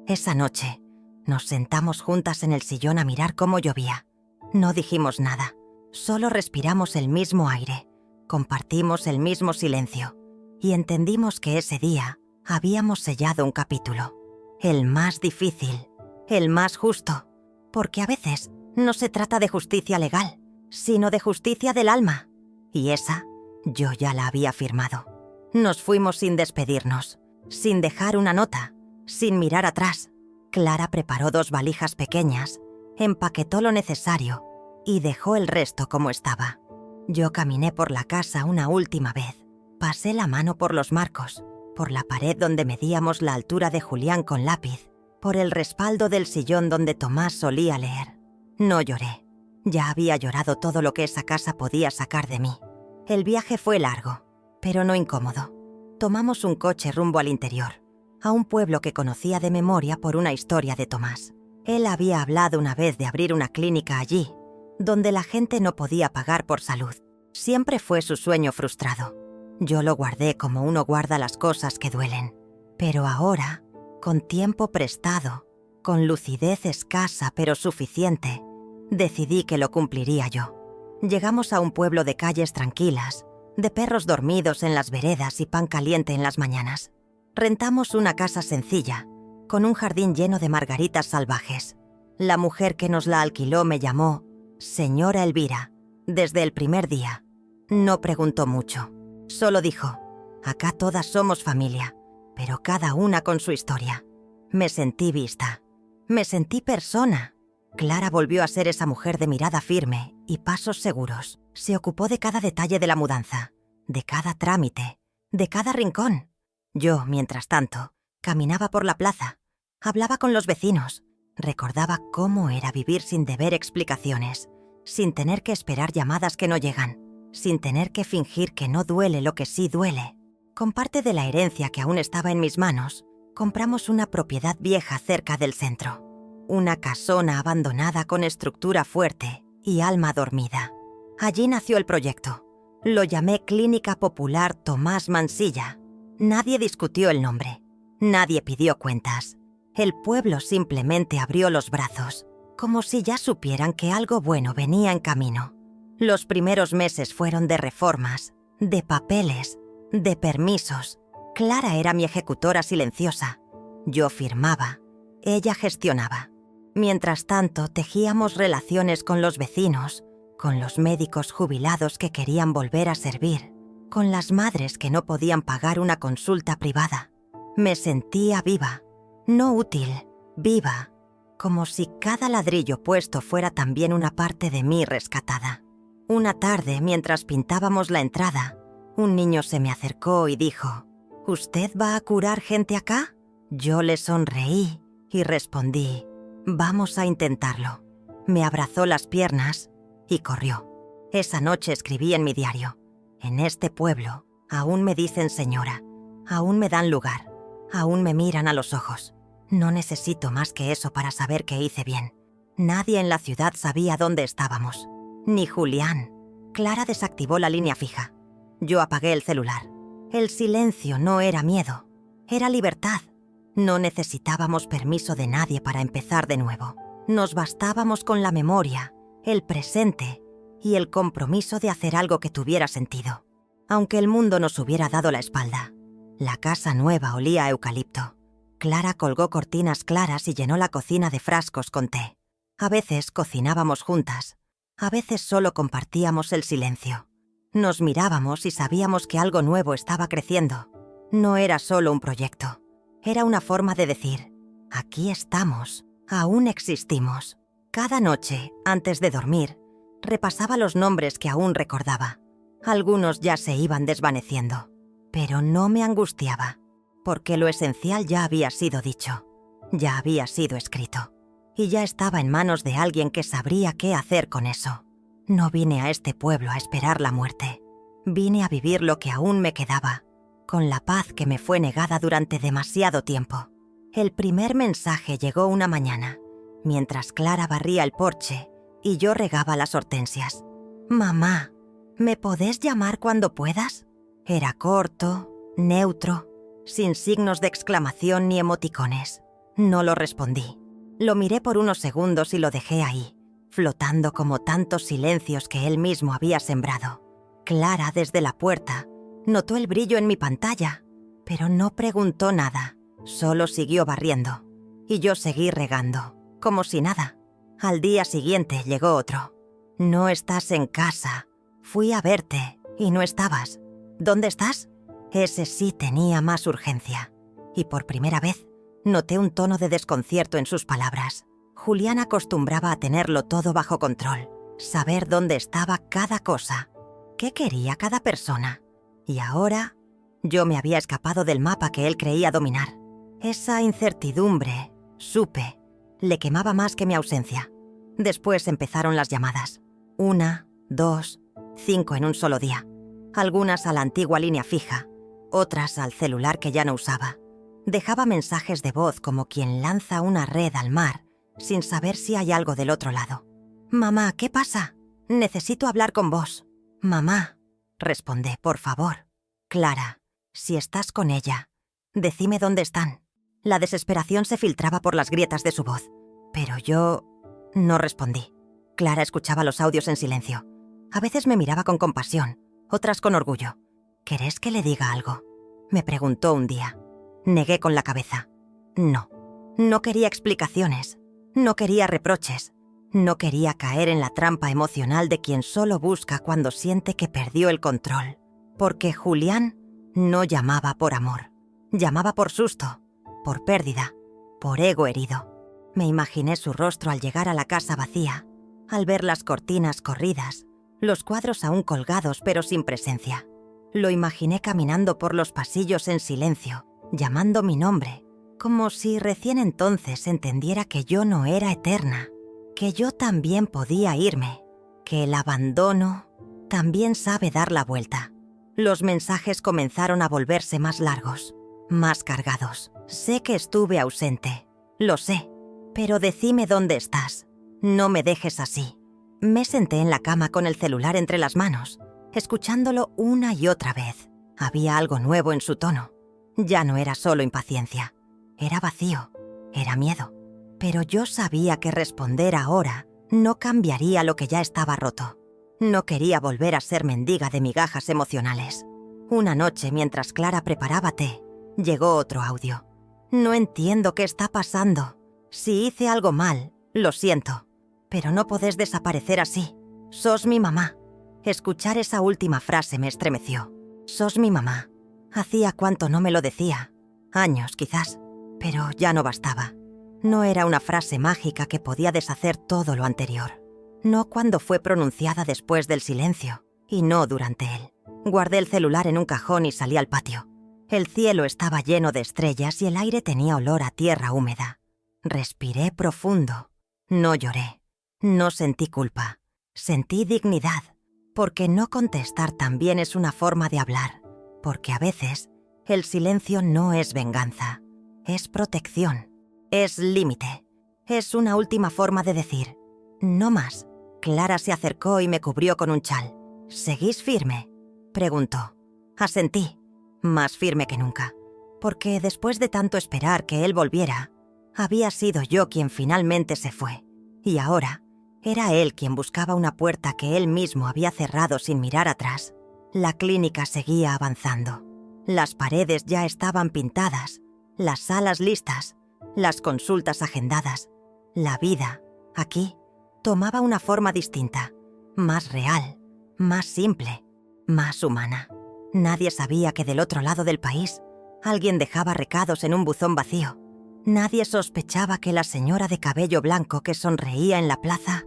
Esa noche, nos sentamos juntas en el sillón a mirar cómo llovía. No dijimos nada, solo respiramos el mismo aire, compartimos el mismo silencio y entendimos que ese día habíamos sellado un capítulo, el más difícil, el más justo, porque a veces no se trata de justicia legal, sino de justicia del alma, y esa yo ya la había firmado. Nos fuimos sin despedirnos, sin dejar una nota, sin mirar atrás. Clara preparó 2 valijas pequeñas, empaquetó lo necesario y dejó el resto como estaba. Yo caminé por la casa una última vez, pasé la mano por los marcos, por la pared donde medíamos la altura de Julián con lápiz, por el respaldo del sillón donde Tomás solía leer. No lloré. Ya había llorado todo lo que esa casa podía sacar de mí. El viaje fue largo, pero no incómodo. Tomamos un coche rumbo al interior, a un pueblo que conocía de memoria por una historia de Tomás. Él había hablado una vez de abrir una clínica allí, donde la gente no podía pagar por salud. Siempre fue su sueño frustrado. Yo lo guardé como uno guarda las cosas que duelen. Pero ahora, con tiempo prestado, con lucidez escasa pero suficiente, decidí que lo cumpliría yo. Llegamos a un pueblo de calles tranquilas, de perros dormidos en las veredas y pan caliente en las mañanas. Rentamos una casa sencilla, con un jardín lleno de margaritas salvajes. La mujer que nos la alquiló me llamó Señora Elvira, desde el primer día. No preguntó mucho. Solo dijo, acá todas somos familia, pero cada una con su historia. Me sentí vista. Me sentí persona. Clara volvió a ser esa mujer de mirada firme y pasos seguros. Se ocupó de cada detalle de la mudanza, de cada trámite, de cada rincón. Yo, mientras tanto, caminaba por la plaza, hablaba con los vecinos, recordaba cómo era vivir sin deber explicaciones, sin tener que esperar llamadas que no llegan, sin tener que fingir que no duele lo que sí duele. Con parte de la herencia que aún estaba en mis manos, compramos una propiedad vieja cerca del centro. Una casona abandonada con estructura fuerte y alma dormida. Allí nació el proyecto. Lo llamé Clínica Popular Tomás Mansilla. Nadie discutió el nombre. Nadie pidió cuentas. El pueblo simplemente abrió los brazos, como si ya supieran que algo bueno venía en camino. Los primeros meses fueron de reformas, de papeles, de permisos. Clara era mi ejecutora silenciosa. Yo firmaba, ella gestionaba. Mientras tanto, tejíamos relaciones con los vecinos, con los médicos jubilados que querían volver a servir, con las madres que no podían pagar una consulta privada. Me sentía viva, no útil, viva, como si cada ladrillo puesto fuera también una parte de mí rescatada. Una tarde, mientras pintábamos la entrada, un niño se me acercó y dijo, ¿usted va a curar gente acá? Yo le sonreí y respondí, vamos a intentarlo. Me abrazó las piernas y corrió. Esa noche escribí en mi diario, en este pueblo aún me dicen señora, aún me dan lugar, aún me miran a los ojos. No necesito más que eso para saber que hice bien. Nadie en la ciudad sabía dónde estábamos, ni Julián. Clara desactivó la línea fija. Yo apagué el celular. El silencio no era miedo, era libertad. No necesitábamos permiso de nadie para empezar de nuevo. Nos bastábamos con la memoria, el presente y el compromiso de hacer algo que tuviera sentido. aunque el mundo nos hubiera dado la espalda. La casa nueva olía a eucalipto. Clara colgó cortinas claras y llenó la cocina de frascos con té. A veces cocinábamos juntas, a veces solo compartíamos el silencio. Nos mirábamos y sabíamos que algo nuevo estaba creciendo. No era solo un proyecto, era una forma de decir, aquí estamos, aún existimos. Cada noche, antes de dormir, repasaba los nombres que aún recordaba. Algunos ya se iban desvaneciendo, pero no me angustiaba, porque lo esencial ya había sido dicho, ya había sido escrito, y ya estaba en manos de alguien que sabría qué hacer con eso. No vine a este pueblo a esperar la muerte, vine a vivir lo que aún me quedaba, con la paz que me fue negada durante demasiado tiempo. El primer mensaje llegó una mañana, mientras Clara barría el porche y yo regaba las hortensias. «Mamá, ¿me podés llamar cuando puedas?» Era corto, neutro, sin signos de exclamación ni emoticones. No lo respondí. Lo miré por unos segundos y lo dejé ahí, flotando como tantos silencios que él mismo había sembrado. Clara, desde la puerta, notó el brillo en mi pantalla, pero no preguntó nada, solo siguió barriendo. Y yo seguí regando, como si nada. Al día siguiente llegó otro. «No estás en casa. Fui a verte y no estabas. ¿Dónde estás?» Ese sí tenía más urgencia. Y por primera vez noté un tono de desconcierto en sus palabras. Julián acostumbraba a tenerlo todo bajo control, saber dónde estaba cada cosa, qué quería cada persona. Y ahora yo me había escapado del mapa que él creía dominar. Esa incertidumbre, supe, le quemaba más que mi ausencia. Después empezaron las llamadas. 1, 2, 5 en un solo día. Algunas a la antigua línea fija, otras al celular que ya no usaba. Dejaba mensajes de voz como quien lanza una red al mar sin saber si hay algo del otro lado. «Mamá, ¿qué pasa? Necesito hablar con vos». «Mamá», respondí, «por favor». «Clara, si estás con ella, decime dónde están». La desesperación se filtraba por las grietas de su voz, pero yo no respondí. Clara escuchaba los audios en silencio. A veces me miraba con compasión, otras con orgullo. «¿Querés que le diga algo?», me preguntó un día. Negué con la cabeza. No quería explicaciones, no quería reproches, no quería caer en la trampa emocional de quien solo busca cuando siente que perdió el control. Porque Julián no llamaba por amor, llamaba por susto, por pérdida, por ego herido. Me imaginé su rostro al llegar a la casa vacía, al ver las cortinas corridas, los cuadros aún colgados pero sin presencia. Lo imaginé caminando por los pasillos en silencio, llamando mi nombre, como si recién entonces entendiera que yo no era eterna, que yo también podía irme, que el abandono también sabe dar la vuelta. Los mensajes comenzaron a volverse más largos, más cargados. Sé que estuve ausente, lo sé, pero decime dónde estás. No me dejes así. Me senté en la cama con el celular entre las manos, escuchándolo una y otra vez. Había algo nuevo en su tono. Ya no era solo impaciencia, era vacío, era miedo. Pero yo sabía que responder ahora no cambiaría lo que ya estaba roto. No quería volver a ser mendiga de migajas emocionales. Una noche, mientras Clara preparaba té, llegó otro audio. «No entiendo qué está pasando. Si hice algo mal, lo siento. Pero no podés desaparecer así. Sos mi mamá». Escuchar esa última frase me estremeció. «Sos mi mamá». Hacía cuánto no me lo decía. Años, quizás. Pero ya no bastaba. No era una frase mágica que podía deshacer todo lo anterior. No cuando fue pronunciada después del silencio, y no durante él. Guardé el celular en un cajón y salí al patio. El cielo estaba lleno de estrellas y el aire tenía olor a tierra húmeda. Respiré profundo. No lloré. No sentí culpa. Sentí dignidad. Porque no contestar también es una forma de hablar. Porque a veces el silencio no es venganza. Es protección. Es límite. Es una última forma de decir, no más. Clara se acercó y me cubrió con un chal. «¿Seguís firme?», preguntó. Asentí, más firme que nunca. Porque después de tanto esperar que él volviera, había sido yo quien finalmente se fue. Y ahora era él quien buscaba una puerta que él mismo había cerrado sin mirar atrás. La clínica seguía avanzando. Las paredes ya estaban pintadas, las salas listas, las consultas agendadas. La vida, aquí, tomaba una forma distinta, más real, más simple, más humana. Nadie sabía que del otro lado del país alguien dejaba recados en un buzón vacío. Nadie sospechaba que la señora de cabello blanco que sonreía en la plaza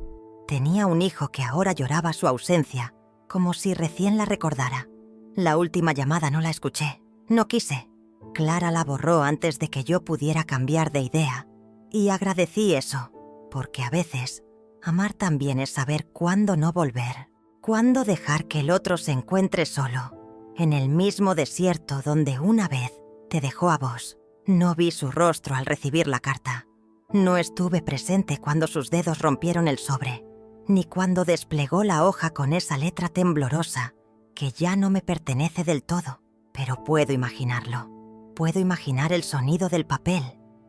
tenía un hijo que ahora lloraba su ausencia, como si recién la recordara. La última llamada no la escuché, no quise. Clara la borró antes de que yo pudiera cambiar de idea, y agradecí eso, porque a veces amar también es saber cuándo no volver, cuándo dejar que el otro se encuentre solo, en el mismo desierto donde una vez te dejó a vos. No vi su rostro al recibir la carta. No estuve presente cuando sus dedos rompieron el sobre, ni cuando desplegó la hoja con esa letra temblorosa que ya no me pertenece del todo, pero puedo imaginarlo. Puedo imaginar el sonido del papel,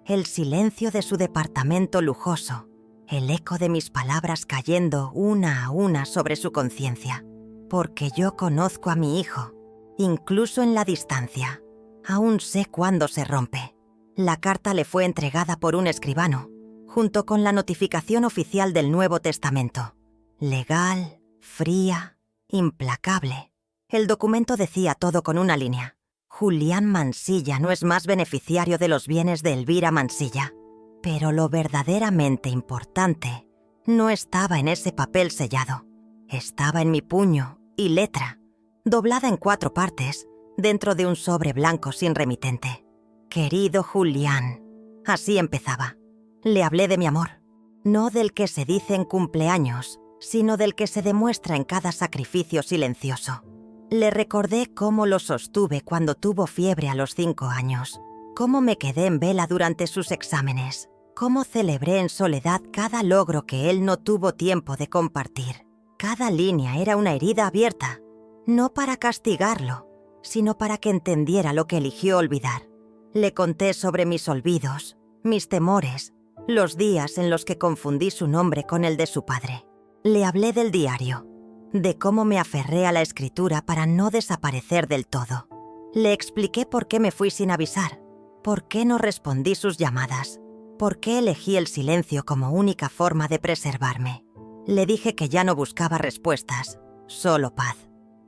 el silencio de su departamento lujoso, el eco de mis palabras cayendo una a una sobre su conciencia, porque yo conozco a mi hijo, incluso en la distancia. Aún sé cuándo se rompe. La carta le fue entregada por un escribano, junto con la notificación oficial del Nuevo Testamento. Legal, fría, implacable. El documento decía todo con una línea. Julián Mansilla no es más beneficiario de los bienes de Elvira Mansilla. Pero lo verdaderamente importante no estaba en ese papel sellado. Estaba en mi puño y letra, doblada en 4 partes, dentro de un sobre blanco sin remitente. Querido Julián, así empezaba. Le hablé de mi amor, no del que se dice en cumpleaños, sino del que se demuestra en cada sacrificio silencioso. Le recordé cómo lo sostuve cuando tuvo fiebre a los 5 años, cómo me quedé en vela durante sus exámenes, cómo celebré en soledad cada logro que él no tuvo tiempo de compartir. Cada línea era una herida abierta, no para castigarlo, sino para que entendiera lo que eligió olvidar. Le conté sobre mis olvidos, mis temores, los días en los que confundí su nombre con el de su padre. Le hablé del diario, de cómo me aferré a la escritura para no desaparecer del todo. Le expliqué por qué me fui sin avisar, por qué no respondí sus llamadas, por qué elegí el silencio como única forma de preservarme. Le dije que ya no buscaba respuestas, solo paz.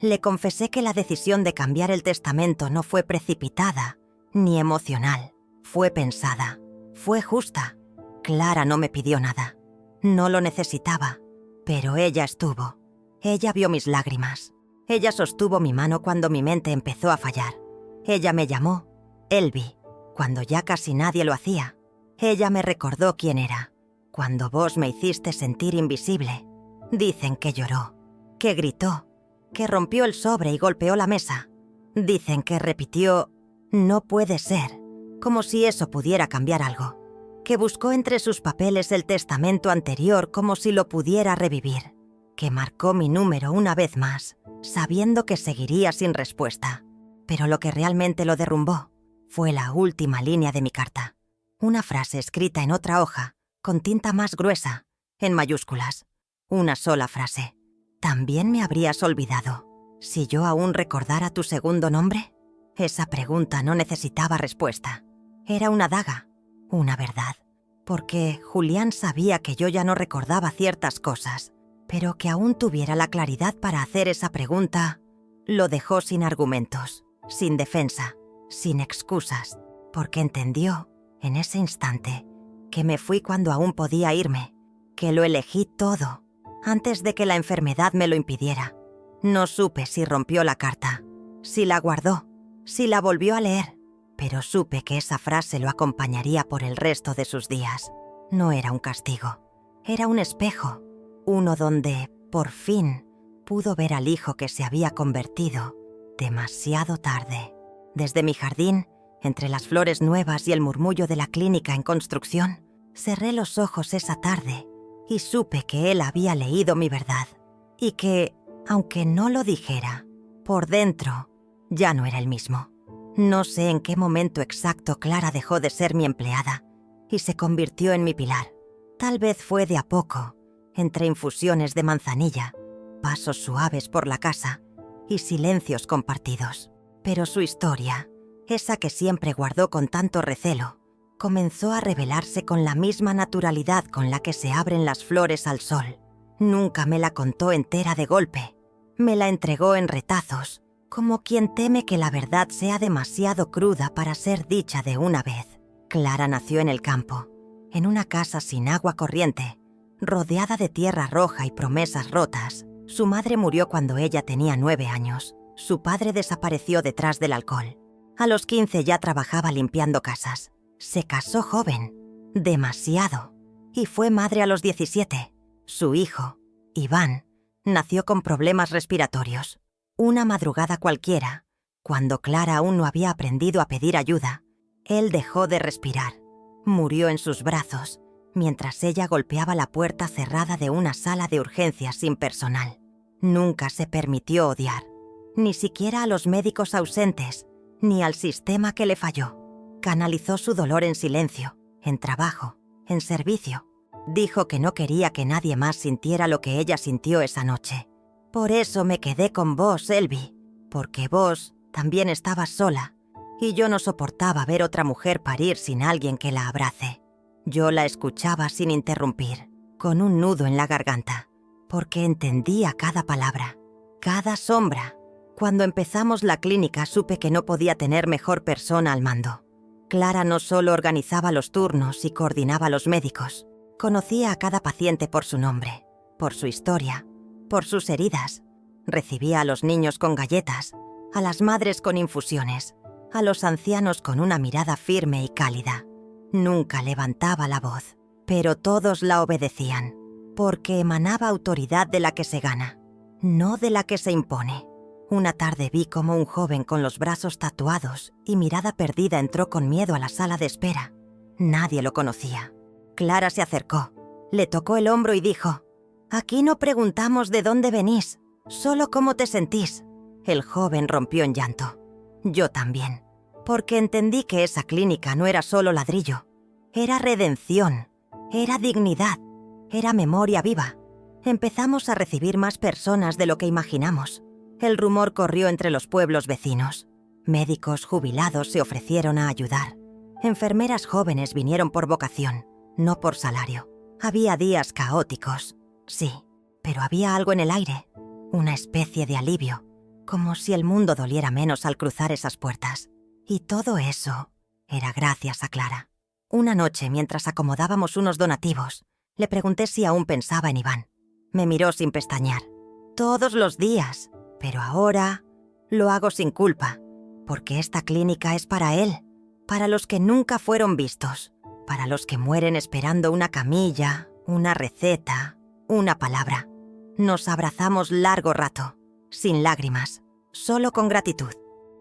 Le confesé que la decisión de cambiar el testamento no fue precipitada, ni emocional. Fue pensada, fue justa. Clara no me pidió nada. No lo necesitaba, pero ella estuvo. Ella vio mis lágrimas. Ella sostuvo mi mano cuando mi mente empezó a fallar. Ella me llamó Elvi, cuando ya casi nadie lo hacía. Ella me recordó quién era, cuando vos me hiciste sentir invisible. Dicen que lloró, que gritó, que rompió el sobre y golpeó la mesa. Dicen que repitió, no puede ser, como si eso pudiera cambiar algo. Que buscó entre sus papeles el testamento anterior como si lo pudiera revivir. Que marcó mi número una vez más, sabiendo que seguiría sin respuesta. Pero lo que realmente lo derrumbó fue la última línea de mi carta. Una frase escrita en otra hoja, con tinta más gruesa, en mayúsculas. Una sola frase. ¿También me habrías olvidado si yo aún recordara tu segundo nombre? Esa pregunta no necesitaba respuesta. Era una daga, una verdad. Porque Julián sabía que yo ya no recordaba ciertas cosas, pero que aún tuviera la claridad para hacer esa pregunta, lo dejó sin argumentos, sin defensa, sin excusas, porque entendió, en ese instante, que me fui cuando aún podía irme, que lo elegí todo, antes de que la enfermedad me lo impidiera. No supe si rompió la carta, si la guardó, si la volvió a leer, pero supe que esa frase lo acompañaría por el resto de sus días. No era un castigo, era un espejo, uno donde, por fin, pudo ver al hijo que se había convertido demasiado tarde. Desde mi jardín, entre las flores nuevas y el murmullo de la clínica en construcción, cerré los ojos esa tarde y supe que él había leído mi verdad y que, aunque no lo dijera, por dentro ya no era el mismo. No sé en qué momento exacto Clara dejó de ser mi empleada y se convirtió en mi pilar. Tal vez fue de a poco, entre infusiones de manzanilla, pasos suaves por la casa y silencios compartidos. Pero su historia, esa que siempre guardó con tanto recelo, comenzó a revelarse con la misma naturalidad con la que se abren las flores al sol. Nunca me la contó entera de golpe. Me la entregó en retazos, como quien teme que la verdad sea demasiado cruda para ser dicha de una vez. Clara nació en el campo, en una casa sin agua corriente, rodeada de tierra roja y promesas rotas. Su madre murió cuando ella tenía 9 años. Su padre desapareció detrás del alcohol. A los 15 ya trabajaba limpiando casas. Se casó joven, demasiado, y fue madre a los 17. Su hijo, Iván, nació con problemas respiratorios. Una madrugada cualquiera, cuando Clara aún no había aprendido a pedir ayuda, él dejó de respirar. Murió en sus brazos, mientras ella golpeaba la puerta cerrada de una sala de urgencias sin personal. Nunca se permitió odiar, ni siquiera a los médicos ausentes, ni al sistema que le falló. Canalizó su dolor en silencio, en trabajo, en servicio. Dijo que no quería que nadie más sintiera lo que ella sintió esa noche. Por eso me quedé con vos, Elvi, porque vos también estabas sola, y yo no soportaba ver otra mujer parir sin alguien que la abrace. Yo la escuchaba sin interrumpir, con un nudo en la garganta, porque entendía cada palabra, cada sombra. Cuando empezamos la clínica supe que no podía tener mejor persona al mando. Clara no solo organizaba los turnos y coordinaba a los médicos, conocía a cada paciente por su nombre, por su historia, por sus heridas. Recibía a los niños con galletas, a las madres con infusiones, a los ancianos con una mirada firme y cálida. Nunca levantaba la voz, pero todos la obedecían, porque emanaba autoridad de la que se gana, no de la que se impone. Una tarde vi cómo un joven con los brazos tatuados y mirada perdida entró con miedo a la sala de espera. Nadie lo conocía. Clara se acercó, le tocó el hombro y dijo: «Aquí no preguntamos de dónde venís, solo cómo te sentís». El joven rompió en llanto. Yo también, porque entendí que esa clínica no era solo ladrillo, era redención, era dignidad, era memoria viva. Empezamos a recibir más personas de lo que imaginamos. El rumor corrió entre los pueblos vecinos. Médicos jubilados se ofrecieron a ayudar. Enfermeras jóvenes vinieron por vocación, no por salario. Había días caóticos, sí, pero había algo en el aire, una especie de alivio, como si el mundo doliera menos al cruzar esas puertas. Y todo eso era gracias a Clara. Una noche, mientras acomodábamos unos donativos, le pregunté si aún pensaba en Iván. Me miró sin pestañear. Todos los días, pero ahora lo hago sin culpa, porque esta clínica es para él, para los que nunca fueron vistos, para los que mueren esperando una camilla, una receta, una palabra. Nos abrazamos largo rato, sin lágrimas, solo con gratitud.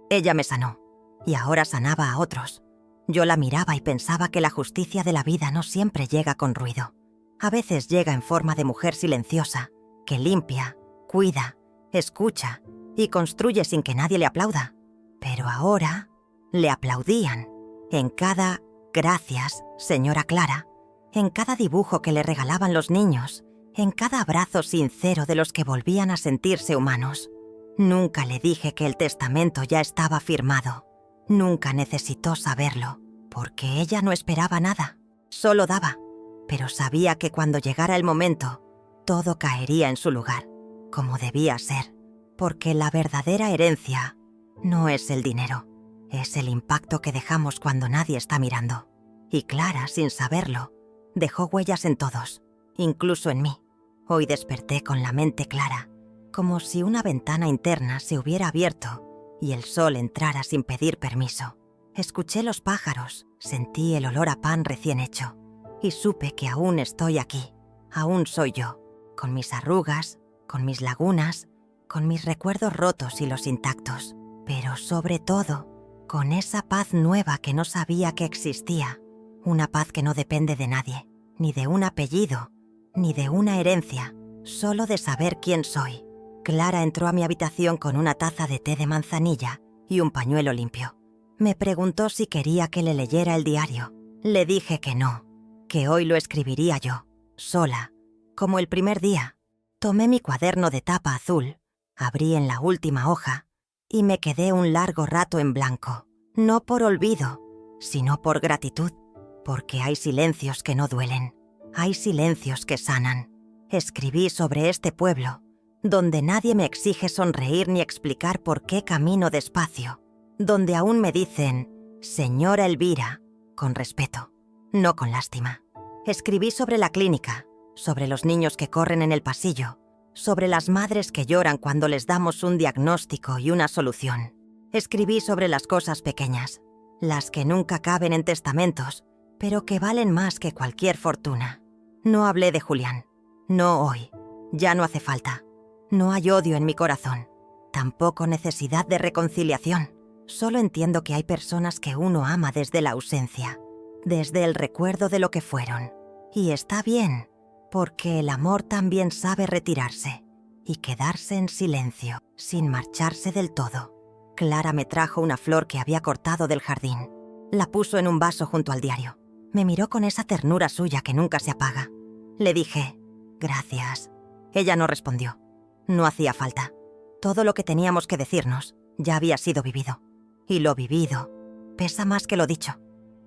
Ella me sanó, y ahora sanaba a otros. Yo la miraba y pensaba que la justicia de la vida no siempre llega con ruido. A veces llega en forma de mujer silenciosa, que limpia, cuida, escucha y construye sin que nadie le aplauda. Pero ahora le aplaudían. En cada «gracias, señora Clara», en cada dibujo que le regalaban los niños, en cada abrazo sincero de los que volvían a sentirse humanos. Nunca le dije que el testamento ya estaba firmado. Nunca necesitó saberlo, porque ella no esperaba nada, solo daba. Pero sabía que cuando llegara el momento, todo caería en su lugar, como debía ser, porque la verdadera herencia no es el dinero, es el impacto que dejamos cuando nadie está mirando. Y Clara, sin saberlo, dejó huellas en todos, incluso en mí. Hoy desperté con la mente clara, como si una ventana interna se hubiera abierto y el sol entrara sin pedir permiso. Escuché los pájaros, sentí el olor a pan recién hecho y supe que aún estoy aquí, aún soy yo, con mis arrugas, con mis lagunas, con mis recuerdos rotos y los intactos, pero sobre todo, con esa paz nueva que no sabía que existía, una paz que no depende de nadie, ni de un apellido, ni de una herencia, solo de saber quién soy. Clara entró a mi habitación con una taza de té de manzanilla y un pañuelo limpio. Me preguntó si quería que le leyera el diario. Le dije que no, que hoy lo escribiría yo, sola, como el primer día. Tomé mi cuaderno de tapa azul, Abrí en la última hoja y me quedé un largo rato en blanco, no por olvido, sino por gratitud, porque hay silencios que no duelen, hay silencios que sanan. Escribí sobre este pueblo, donde nadie me exige sonreír ni explicar por qué camino despacio, donde aún me dicen «Señora Elvira», con respeto, no con lástima. Escribí sobre la clínica, sobre los niños que corren en el pasillo, sobre las madres que lloran cuando les damos un diagnóstico y una solución. Escribí sobre las cosas pequeñas, las que nunca caben en testamentos, pero que valen más que cualquier fortuna. No hablé de Julián. No hoy. Ya no hace falta. No hay odio en mi corazón. Tampoco necesidad de reconciliación. Solo entiendo que hay personas que uno ama desde la ausencia, desde el recuerdo de lo que fueron. Y está bien, porque el amor también sabe retirarse y quedarse en silencio, sin marcharse del todo. Clara me trajo una flor que había cortado del jardín. La puso en un vaso junto al diario. Me miró con esa ternura suya que nunca se apaga. Le dije, «Gracias». Ella no respondió. No hacía falta. Todo lo que teníamos que decirnos ya había sido vivido. Y lo vivido pesa más que lo dicho.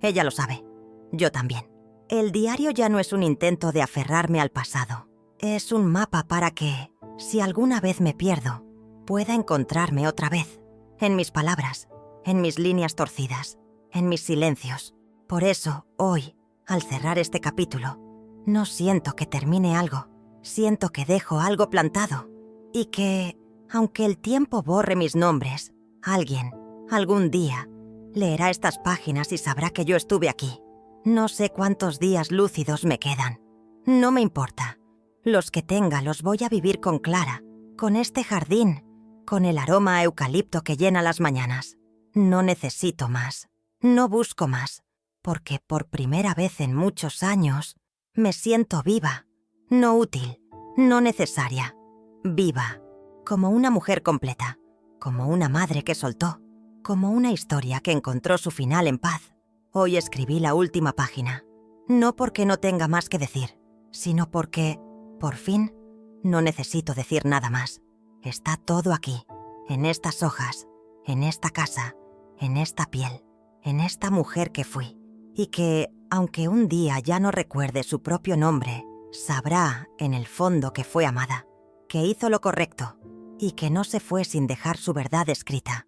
Ella lo sabe. Yo también. El diario ya no es un intento de aferrarme al pasado. Es un mapa para que, si alguna vez me pierdo, pueda encontrarme otra vez. En mis palabras, en mis líneas torcidas, en mis silencios. Por eso, hoy, al cerrar este capítulo, no siento que termine algo. Siento que dejo algo plantado. Y que, aunque el tiempo borre mis nombres, alguien, algún día, leerá estas páginas y sabrá que yo estuve aquí. No sé cuántos días lúcidos me quedan. No me importa. Los que tenga los voy a vivir con Clara, con este jardín, con el aroma a eucalipto que llena las mañanas. No necesito más. No busco más. Porque por primera vez en muchos años me siento viva. No útil, no necesaria. Viva. Como una mujer completa. Como una madre que soltó. Como una historia que encontró su final en paz. Hoy escribí la última página. No porque no tenga más que decir, sino porque, por fin, no necesito decir nada más. Está todo aquí, en estas hojas, en esta casa, en esta piel, en esta mujer que fui. Y que, aunque un día ya no recuerde su propio nombre, sabrá, en el fondo, que fue amada, que hizo lo correcto y que no se fue sin dejar su verdad escrita.